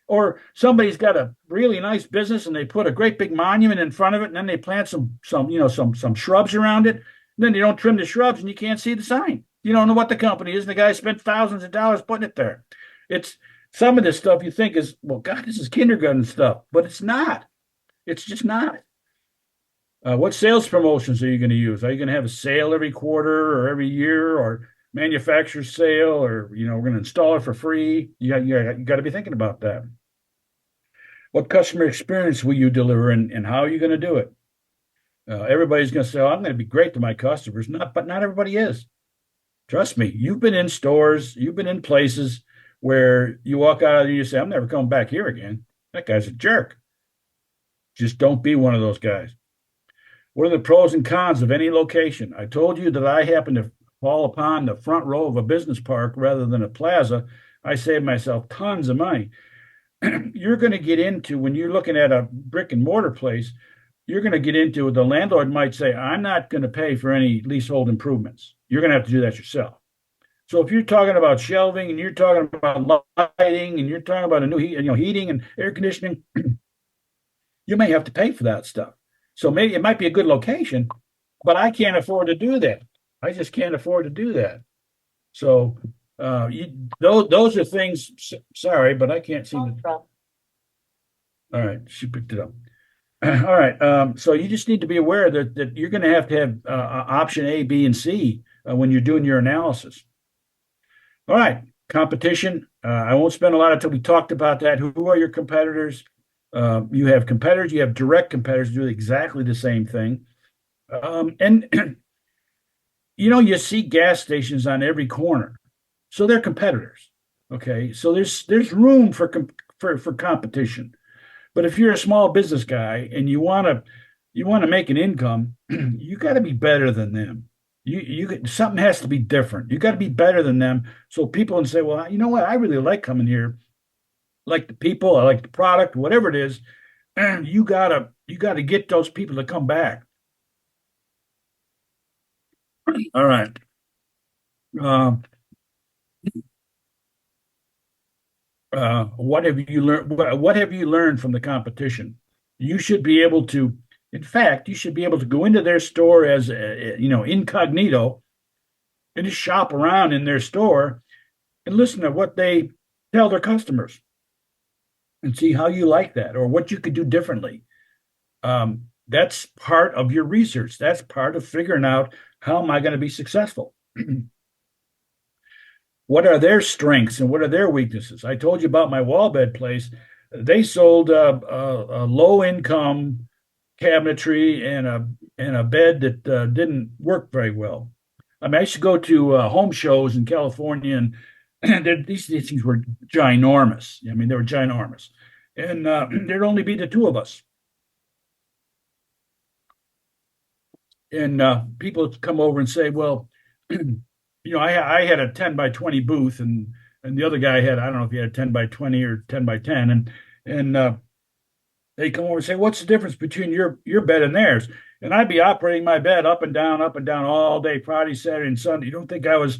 Or somebody's got a really nice business and they put a great big monument in front of it, and then they plant some shrubs around it. And then they don't trim the shrubs and you can't see the sign. You don't know what the company is, and the guy spent thousands of dollars putting it there. It's some of this stuff you think is, well, God, this is kindergarten stuff, but it's not. It's just not. What sales promotions are you going to use? Are you going to have a sale every quarter or every year, or manufacturer sale, or we're going to install it for free? You got to be thinking about that. What customer experience will you deliver, and how are you going to do it? Everybody's going to say, "Oh, I'm going to be great to my customers." But not everybody is. Trust me. You've been in stores, you've been in places where you walk out and you say, "I'm never coming back here again. That guy's a jerk." Just don't be one of those guys. What are the pros and cons of any location? I told you that I happen to fall upon the front row of a business park rather than a plaza. I saved myself tons of money. You're going to get into, when you're looking at a brick and mortar place, you're going to get into, the landlord might say, I'm not going to pay for any leasehold improvements. You're going to have to do that yourself. So if you're talking about shelving and you're talking about lighting and you're talking about a new heating and air conditioning, you may have to pay for that stuff. So maybe it might be a good location, but I can't afford to do that. I just can't afford to do that. So those are things. Sorry, but I can't seem to. All right, she picked it up. All right. So you just need to be aware that you're going to have option A, B, and C when you're doing your analysis. All right. Competition. I won't spend a lot of time. We talked about that. Who are your competitors? You have competitors. You have direct competitors who do exactly the same thing. And you see gas stations on every corner, so they're competitors. Okay. So there's room for competition. But if you're a small business guy and you want to make an income, you got to be better than them. Something has to be different. You got to be better than them. So people can say, well, you know what? I really like coming here. I like the people, I like the product, whatever it is. And you gotta get those people to come back. All right. What have you learned? What have you learned from the competition? You should be able to, in fact, you should be able to go into their store as incognito and just shop around in their store and listen to what they tell their customers and see how you like that or what you could do differently. That's part of your research. That's part of figuring out how am I going to be successful. What are their strengths and what are their weaknesses? I told you about my wall bed place. They sold a low income cabinetry and a bed that didn't work very well. I mean, I used to go to home shows in California, and these things were ginormous. I mean, they were ginormous, and there'd only be the two of us. And people would come over and say, "Well, I had a 10 by 20 booth, and the other guy had, I don't know if he had a 10 by 20 or 10 by 10, and they come over and say, what's the difference between your bed and theirs? And I'd be operating my bed up and down all day, Friday, Saturday, and Sunday. You don't think I was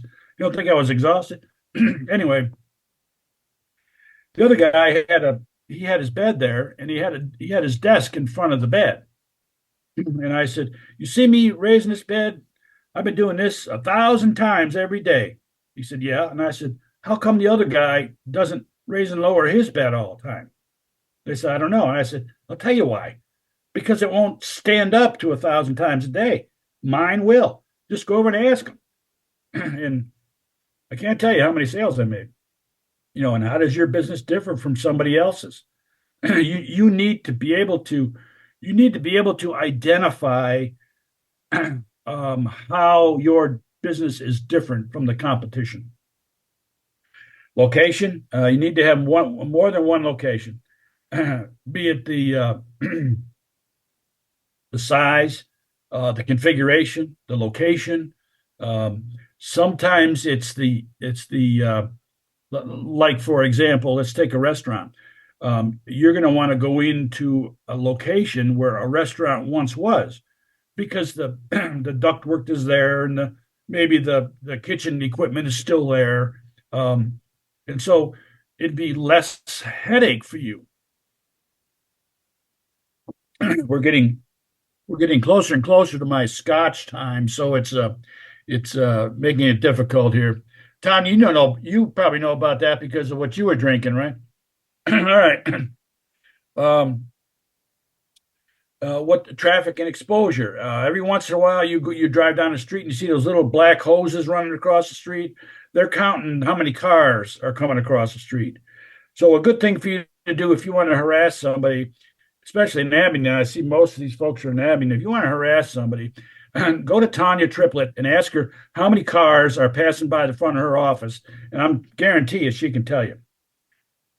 exhausted? Anyway, the other guy he had his bed there, and he had his desk in front of the bed. And I said, you see me raising this bed? I've been doing this 1,000 times every day. He said, yeah. And I said, how come the other guy doesn't raise and lower his bed all the time? They said, I don't know. And I said, I'll tell you why. Because it won't stand up to 1,000 times a day. Mine will. Just go over and ask them. And I can't tell you how many sales I made. And how does your business differ from somebody else's? You need to be able to identify how your business is different from the competition. Location, you need to have more than one location, be it the size, the configuration, the location. Sometimes it's the like, for example, let's take a restaurant. You're going to want to go into a location where a restaurant once was, because the the ductwork is there and maybe the kitchen equipment is still there. And so it'd be less headache for you. We're getting closer and closer to my scotch time, so it's making it difficult here. Tom, you probably know about that because of what you were drinking, right? All right. What traffic and exposure? Every once in a while, you drive down the street and you see those little black hoses running across the street. They're counting how many cars are coming across the street. So a good thing for you to do if you want to harass somebody, especially in Abingdon, I see most of these folks are in Abingdon. If you want to harass somebody, go to Tanya Triplett and ask her how many cars are passing by the front of her office, and I'm guarantee you she can tell you.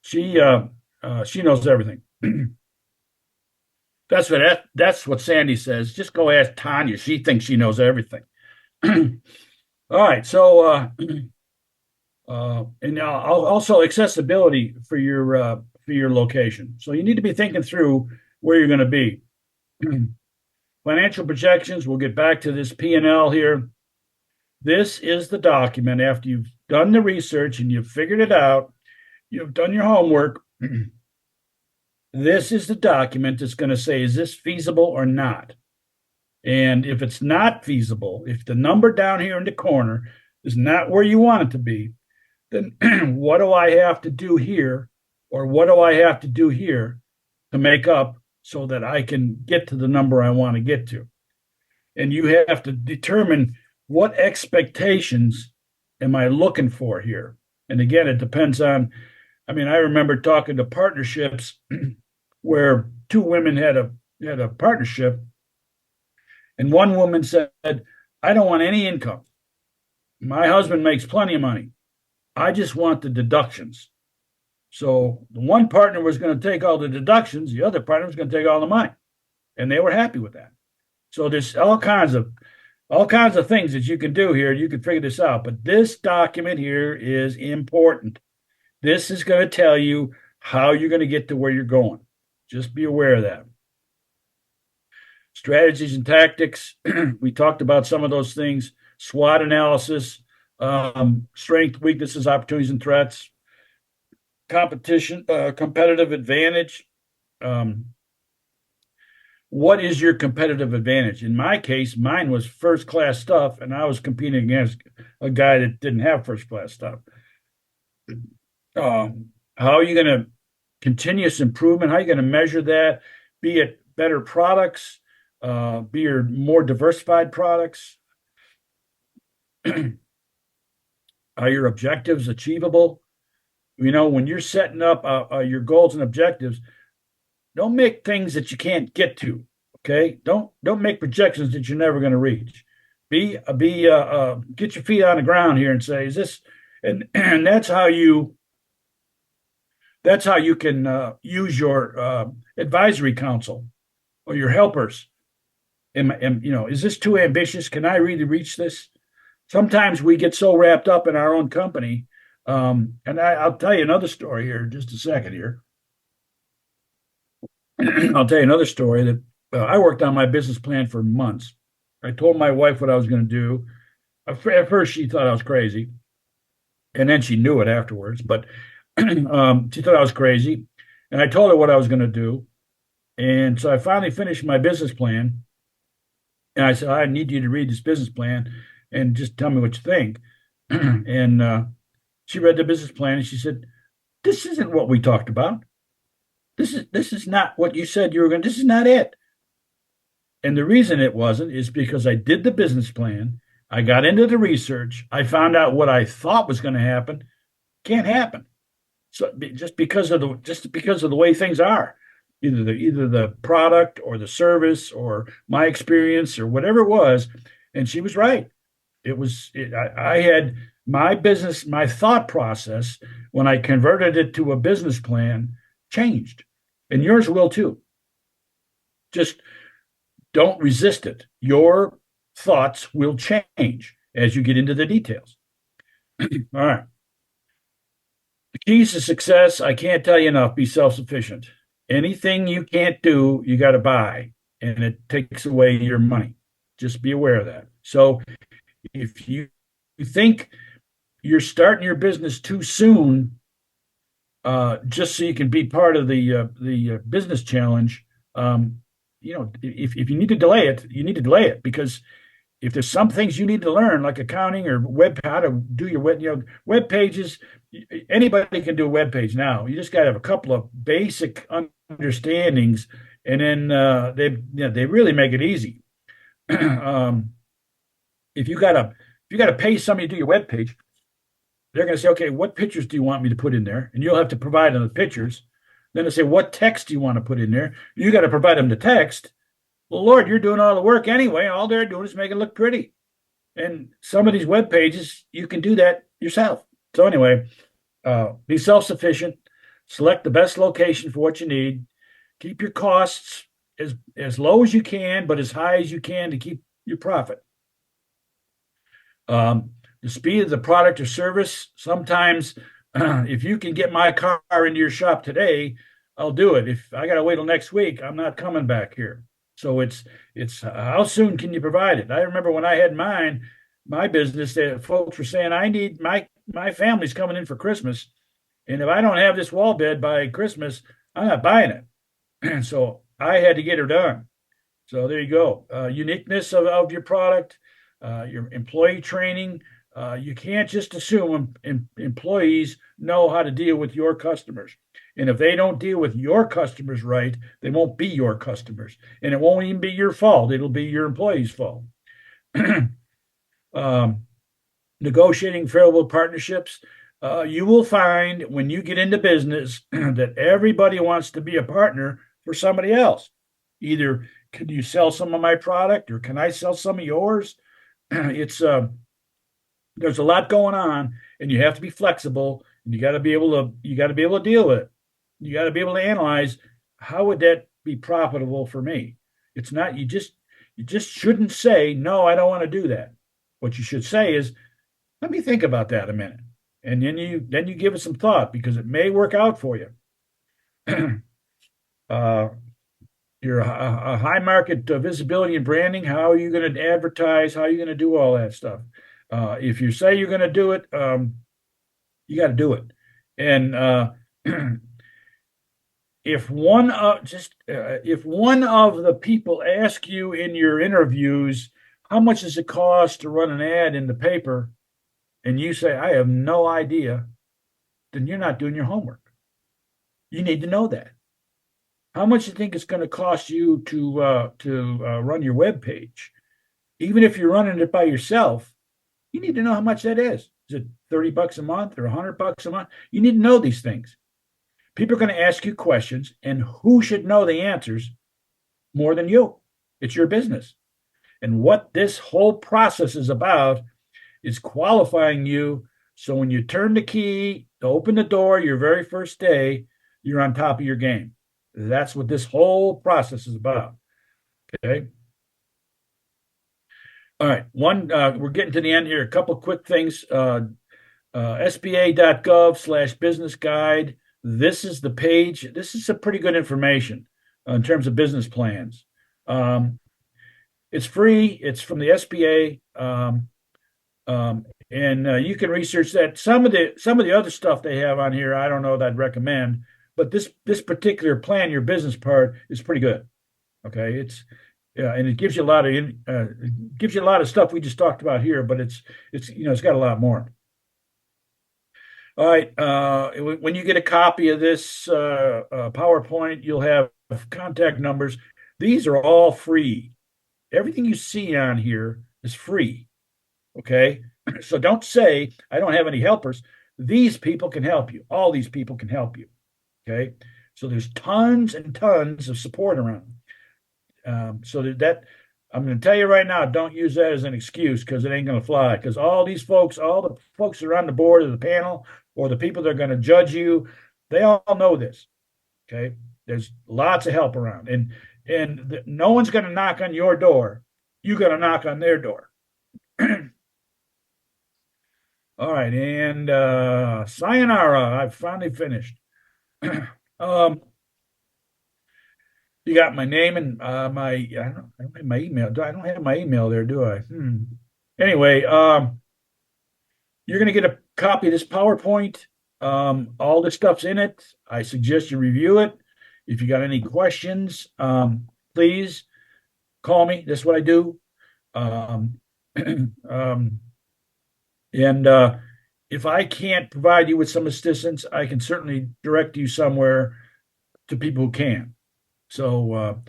She knows everything. That's what Sandy says. Just go ask Tanya. She thinks she knows everything. All right. So, and also accessibility for your location. So you need to be thinking through where you're going to be. Financial projections. We'll get back to this P&L here. This is the document after you've done the research and you've figured it out, you've done your homework, this is the document that's going to say, is this feasible or not? And if it's not feasible, if the number down here in the corner is not where you want it to be, then what do I have to do here? Or what do I have to do here to make up so that I can get to the number I want to get to? And you have to determine what expectations am I looking for here? And again, it depends on, I remember talking to partnerships where two women had a partnership, and one woman said, I don't want any income. My husband makes plenty of money. I just want the deductions. So the one partner was going to take all the deductions, the other partner was going to take all the money. And they were happy with that. So there's all kinds of things that you can do here. You can figure this out. But this document here is important. This is going to tell you how you're going to get to where you're going. Just be aware of that. Strategies and tactics. We talked about some of those things. SWOT analysis, strength, weaknesses, opportunities, and threats. Competitive advantage. What is your competitive advantage? In my case, mine was first-class stuff, and I was competing against a guy that didn't have first-class stuff. How are you going to continuous improvement? How are you going to measure that? Be it better products, be your more diversified products. Are your objectives achievable? When you're setting up your goals and objectives, don't make things that you can't get to. Okay, don't make projections that you're never going to reach. Get your feet on the ground here and say, is this? And that's how you can use your advisory council or your helpers. Is this too ambitious? Can I really reach this? Sometimes we get so wrapped up in our own company. And I'll tell you another story here in just a second here. I'll tell you another story that I worked on my business plan for months. I told my wife what I was going to do. At first, she thought I was crazy. And then she knew it afterwards. But she thought I was crazy. And I told her what I was going to do. And so I finally finished my business plan. And I said, I need you to read this business plan and just tell me what you think. And she read the business plan and she said, this isn't what we talked about. This is not what you said you were going to, this is not it. And the reason it wasn't is because I did the business plan. I got into the research. I found out what I thought was going to happen. Can't happen. So just because of the way things are, either the product or the service or my experience or whatever it was. And she was right. I had my thought process when I converted it to a business plan changed, and yours will too. Just don't resist it. Your thoughts will change as you get into the details. All right. The keys to success, I can't tell you enough. Be self-sufficient. Anything you can't do, you got to buy, and it takes away your money. Just be aware of that. So if you think you're starting your business too soon, just so you can be part of the business challenge, if you need to delay it, you need to delay it, because if there's some things you need to learn, like accounting or how to do your web pages, anybody can do a web page now. You just got to have a couple of basic understandings, and then they really make it easy. If you got to pay somebody to do your web page, they're going to say, okay, what pictures do you want me to put in there? And you'll have to provide them the pictures. Then they say, what text do you want to put in there? You got to provide them the text. Well, Lord, you're doing all the work anyway. All they're doing is making it look pretty. And some of these web pages, you can do that yourself. So anyway, be self-sufficient. Select the best location for what you need. Keep your costs as low as you can, but as high as you can to keep your profit. The speed of the product or service. Sometimes if you can get my car into your shop today, I'll do it. If I got to wait till next week, I'm not coming back here. So it's how soon can you provide it? I remember when I had my business, folks were saying, I need my my family's coming in for Christmas, and if I don't have this wall bed by Christmas, I'm not buying it. And so I had to get her done. So there you go. Uniqueness of your product, your employee training. You can't just assume employees know how to deal with your customers. And if they don't deal with your customers right, they won't be your customers. And it won't even be your fault. It'll be your employees' fault. Negotiating favorable partnerships. You will find when you get into business that everybody wants to be a partner for somebody else. Either can you sell some of my product or can I sell some of yours? It's there's a lot going on, and you have to be flexible, and you got to be able to deal with it. You got to be able to analyze how would that be profitable for me. It's not you just shouldn't say no, I don't want to do that. What you should say is, let me think about that a minute, and then you give it some thought because it may work out for you. Your high market visibility and branding. How are you going to advertise? How are you going to do all that stuff? If you say you're going to do it, you got to do it. And if one of the people ask you in your interviews, how much does it cost to run an ad in the paper, and you say, I have no idea, then you're not doing your homework. You need to know that. How much do you think it's going to cost you to run your web page? Even if you're running it by yourself, you need to know how much that is. Is it $30 a month or $100 a month? You need to know these things. People are going to ask you questions, and who should know the answers more than you? It's your business. And what this whole process is about is qualifying you so when you turn the key to open the door your very first day, you're on top of your game. That's what this whole process is about. Okay. All right. We're getting to the end here. A couple of quick things. SBA.gov/business guide. This is the page. This is some pretty good information in terms of business plans. It's free. It's from the SBA. And you can research that. Some of the other stuff they have on here, I don't know that I'd recommend. But this particular plan, your business part, is pretty good. Okay, and it gives you a lot of stuff we just talked about here, but it's got a lot more. All right, when you get a copy of this PowerPoint, you'll have contact numbers. These are all free. Everything you see on here is free. Okay, so don't say I don't have any helpers. These people can help you. All these people can help you. Okay, so there's tons and tons of support around. So that I'm going to tell you right now, don't use that as an excuse because it ain't going to fly. Because all the folks that are on the board of the panel or the people that are going to judge you, they all know this. Okay, there's lots of help around, and no one's going to knock on your door. You're going to knock on their door. All right, and sayonara. I've finally finished. You got my name and my I don't have my email. I don't have my email there, do I? Anyway, you're gonna get a copy of this PowerPoint. All this stuff's in it. I suggest you review it. If you got any questions, please call me. That's what I do. And if I can't provide you with some assistance, I can certainly direct you somewhere to people who can. So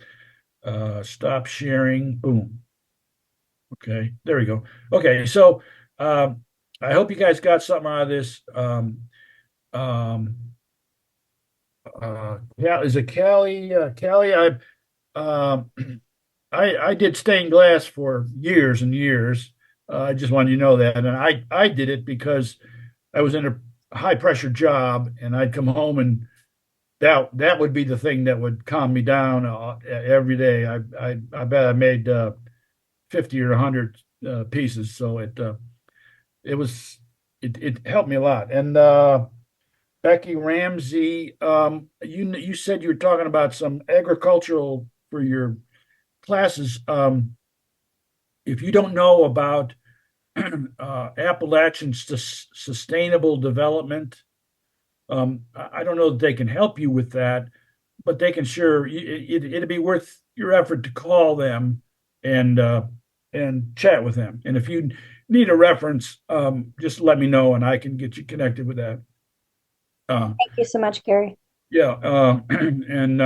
stop sharing. Boom. Okay, there we go. Okay, so I hope you guys got something out of this. Is it Callie? Callie, I did stained glass for years and years. I just wanted you to know that. And I did it because I was in a high pressure job and I'd come home and that would be the thing that would calm me down every day. I bet I made 50 or 100 pieces. So it helped me a lot. And Becky Ramsey, you said you were talking about some agricultural for your classes. If you don't know about Appalachian Sustainable Development. I don't know that they can help you with that, but they can sure. It'd be worth your effort to call them and chat with them. And if you need a reference, just let me know and I can get you connected with that. Thank you so much, Gary. Yeah, and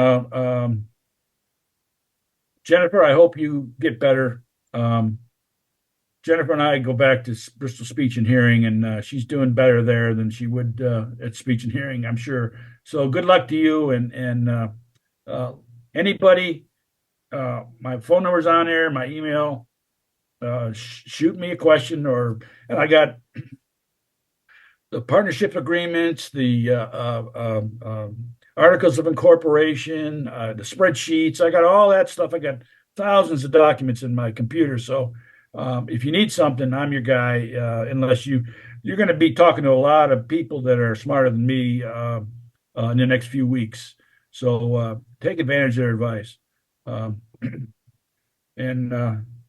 Jennifer, I hope you get better. Jennifer and I go back to Bristol Speech and Hearing, and she's doing better there than she would at Speech and Hearing, I'm sure. So good luck to you and anybody. My phone number's on there, my email. Shoot me a question, and I got the partnership agreements, the articles of incorporation, the spreadsheets. I got all that stuff. I got thousands of documents in my computer. So if you need something, I'm your guy. Unless you're going to be talking to a lot of people that are smarter than me in the next few weeks. So take advantage of their advice. And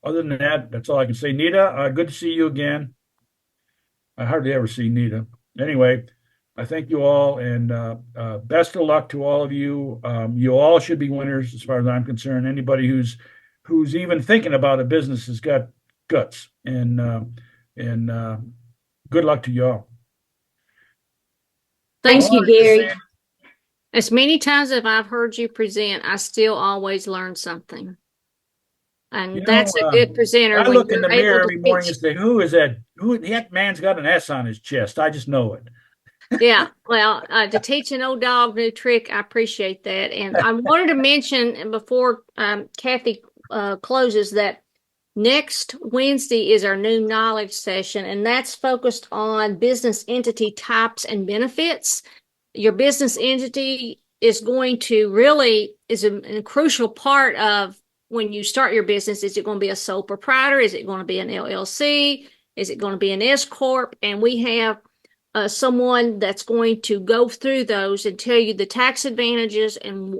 other than that, that's all I can say. Nita, good to see you again. I hardly ever see Nita. Anyway, I thank you all, and best of luck to all of you. You all should be winners, as far as I'm concerned. Anybody who's even thinking about a business has got guts, and good luck to y'all. Thank you, right, Gary. Sam. As many times as I've heard you present, I still always learn something. And that's a good presenter. I when look in you're the mirror able to every morning teach. and say, "Who is that? Who that man's got an S on his chest?" I just know it. Yeah, well, to teach an old dog new trick, I appreciate that. And I wanted to mention, and before Kathy closes, that next Wednesday is our new knowledge session, and that's focused on business entity types and benefits. Your business entity is going to really is a crucial part of when you start your business. Is it going to be a sole proprietor? Is it going to be an LLC? Is it going to be an S corp? And we have someone that's going to go through those and tell you the tax advantages and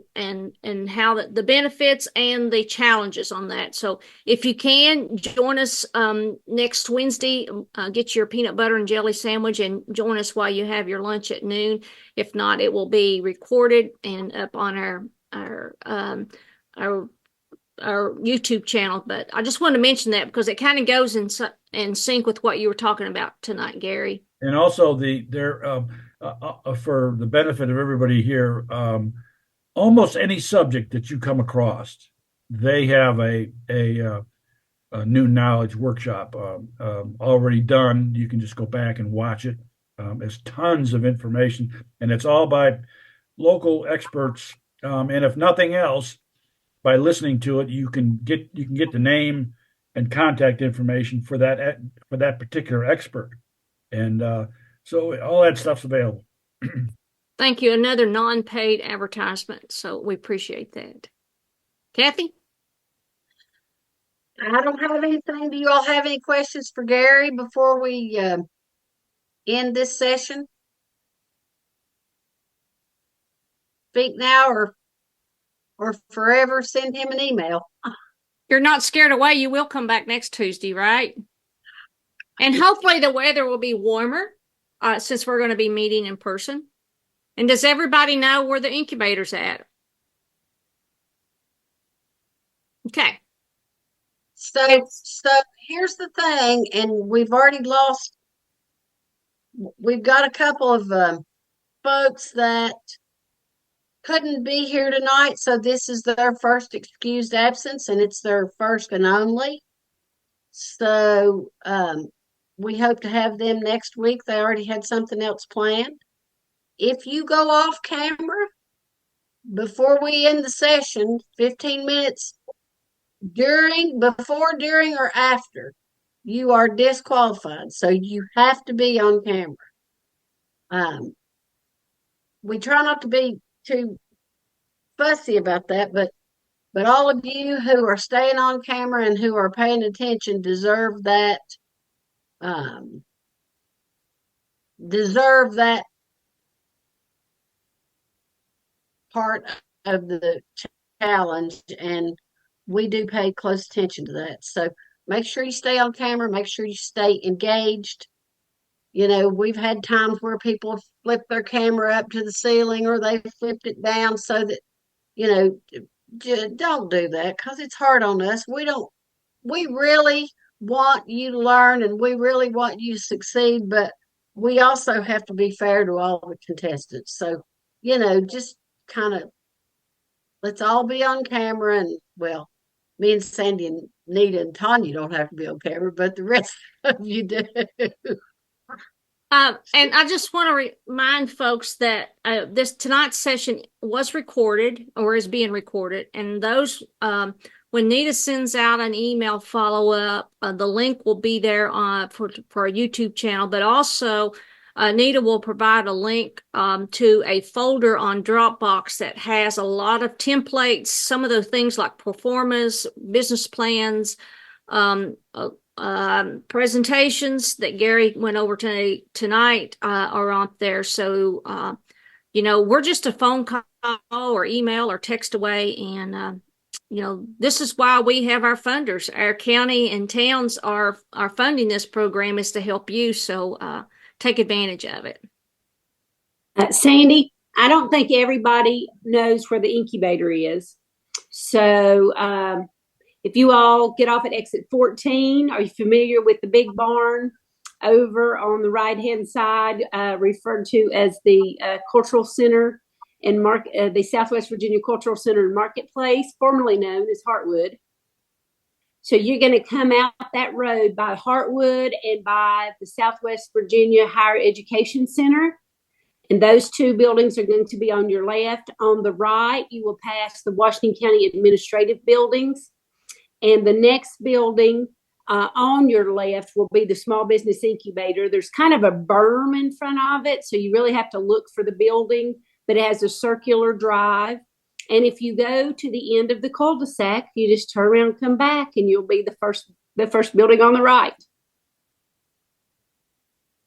how the benefits and the challenges on that. So if you can join us next Wednesday, get your peanut butter and jelly sandwich and join us while you have your lunch at noon. If not, it will be recorded and up on our YouTube channel. But I just wanted to mention that because it kind of goes in sync with what you were talking about tonight, Gary. And also for the benefit of everybody here, almost any subject that you come across, they have a new knowledge workshop already done. You can just go back and watch it. There's tons of information, and it's all by local experts. And if nothing else, by listening to it, you can get the name and contact information for that particular expert. And so all that stuff's available. Thank you. Another non-paid advertisement. So we appreciate that. Kathy? I don't have anything. Do you all have any questions for Gary before we end this session? Speak now or forever send him an email. You're not scared away. You will come back next Tuesday, right? And hopefully the weather will be warmer since we're going to be meeting in person. And does everybody know where the incubator's at? Okay. So here's the thing, and we've got a couple of folks that couldn't be here tonight, so this is their first excused absence, and it's their first and only. So we hope to have them next week. They already had something else planned. If you go off camera before we end the session, 15 minutes before, during, or after, you are disqualified. So you have to be on camera. We try not to be too fussy about that, but all of you who are staying on camera and who are paying attention deserve that part of the challenge, and we do pay close attention to that. So make sure you stay on camera, make sure you stay engaged. You know, we've had times where people flip their camera up to the ceiling or they flipped it down so that, you know, don't do that because it's hard on us. We really want you to learn and we really want you to succeed, but we also have to be fair to all the contestants. So, you know, just kind of let's all be on camera. And well, me and Sandy and Nita and Tanya don't have to be on camera, but the rest of you do. And I just want to remind folks that this tonight's session was recorded or is being recorded, and those when Nita sends out an email follow up, the link will be there for our YouTube channel, but also Nita will provide a link to a folder on Dropbox that has a lot of templates, some of the things like performance, business plans, presentations that Gary went over tonight are on there. So, you know, we're just a phone call or email or text away. And, you know, this is why we have our funders. Our county and towns are funding this program is to help you. So take advantage of it. Sandy, I don't think everybody knows where the incubator is. So if you all get off at exit 14, are you familiar with the big barn over on the right-hand side, referred to as the Cultural Center and the Southwest Virginia Cultural Center and Marketplace, formerly known as Heartwood? So you're going to come out that road by Heartwood and by the Southwest Virginia Higher Education Center. And those two buildings are going to be on your left. On the right, you will pass the Washington County Administrative Buildings. And the next building on your left will be the Small Business Incubator. There's kind of a berm in front of it, so you really have to look for the building, but it has a circular drive. And if you go to the end of the cul-de-sac, you just turn around and come back, and you'll be the first building on the right.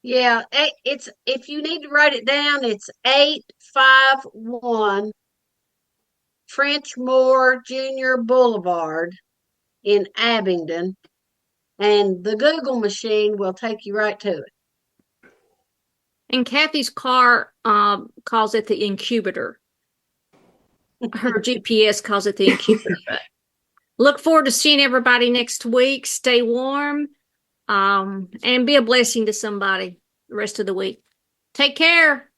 Yeah, it's if you need to write it down, it's 851 Frenchmore Junior Boulevard in Abingdon, and the Google machine will take you right to it. And Kathy's car calls it the incubator. Her GPS calls it the incubator. But look forward to seeing everybody next week. Stay warm and be a blessing to somebody the rest of the week. Take care.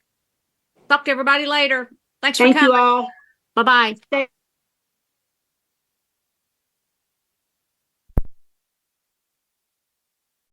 Talk to everybody later. Thanks for coming. Thank you all. Bye-bye.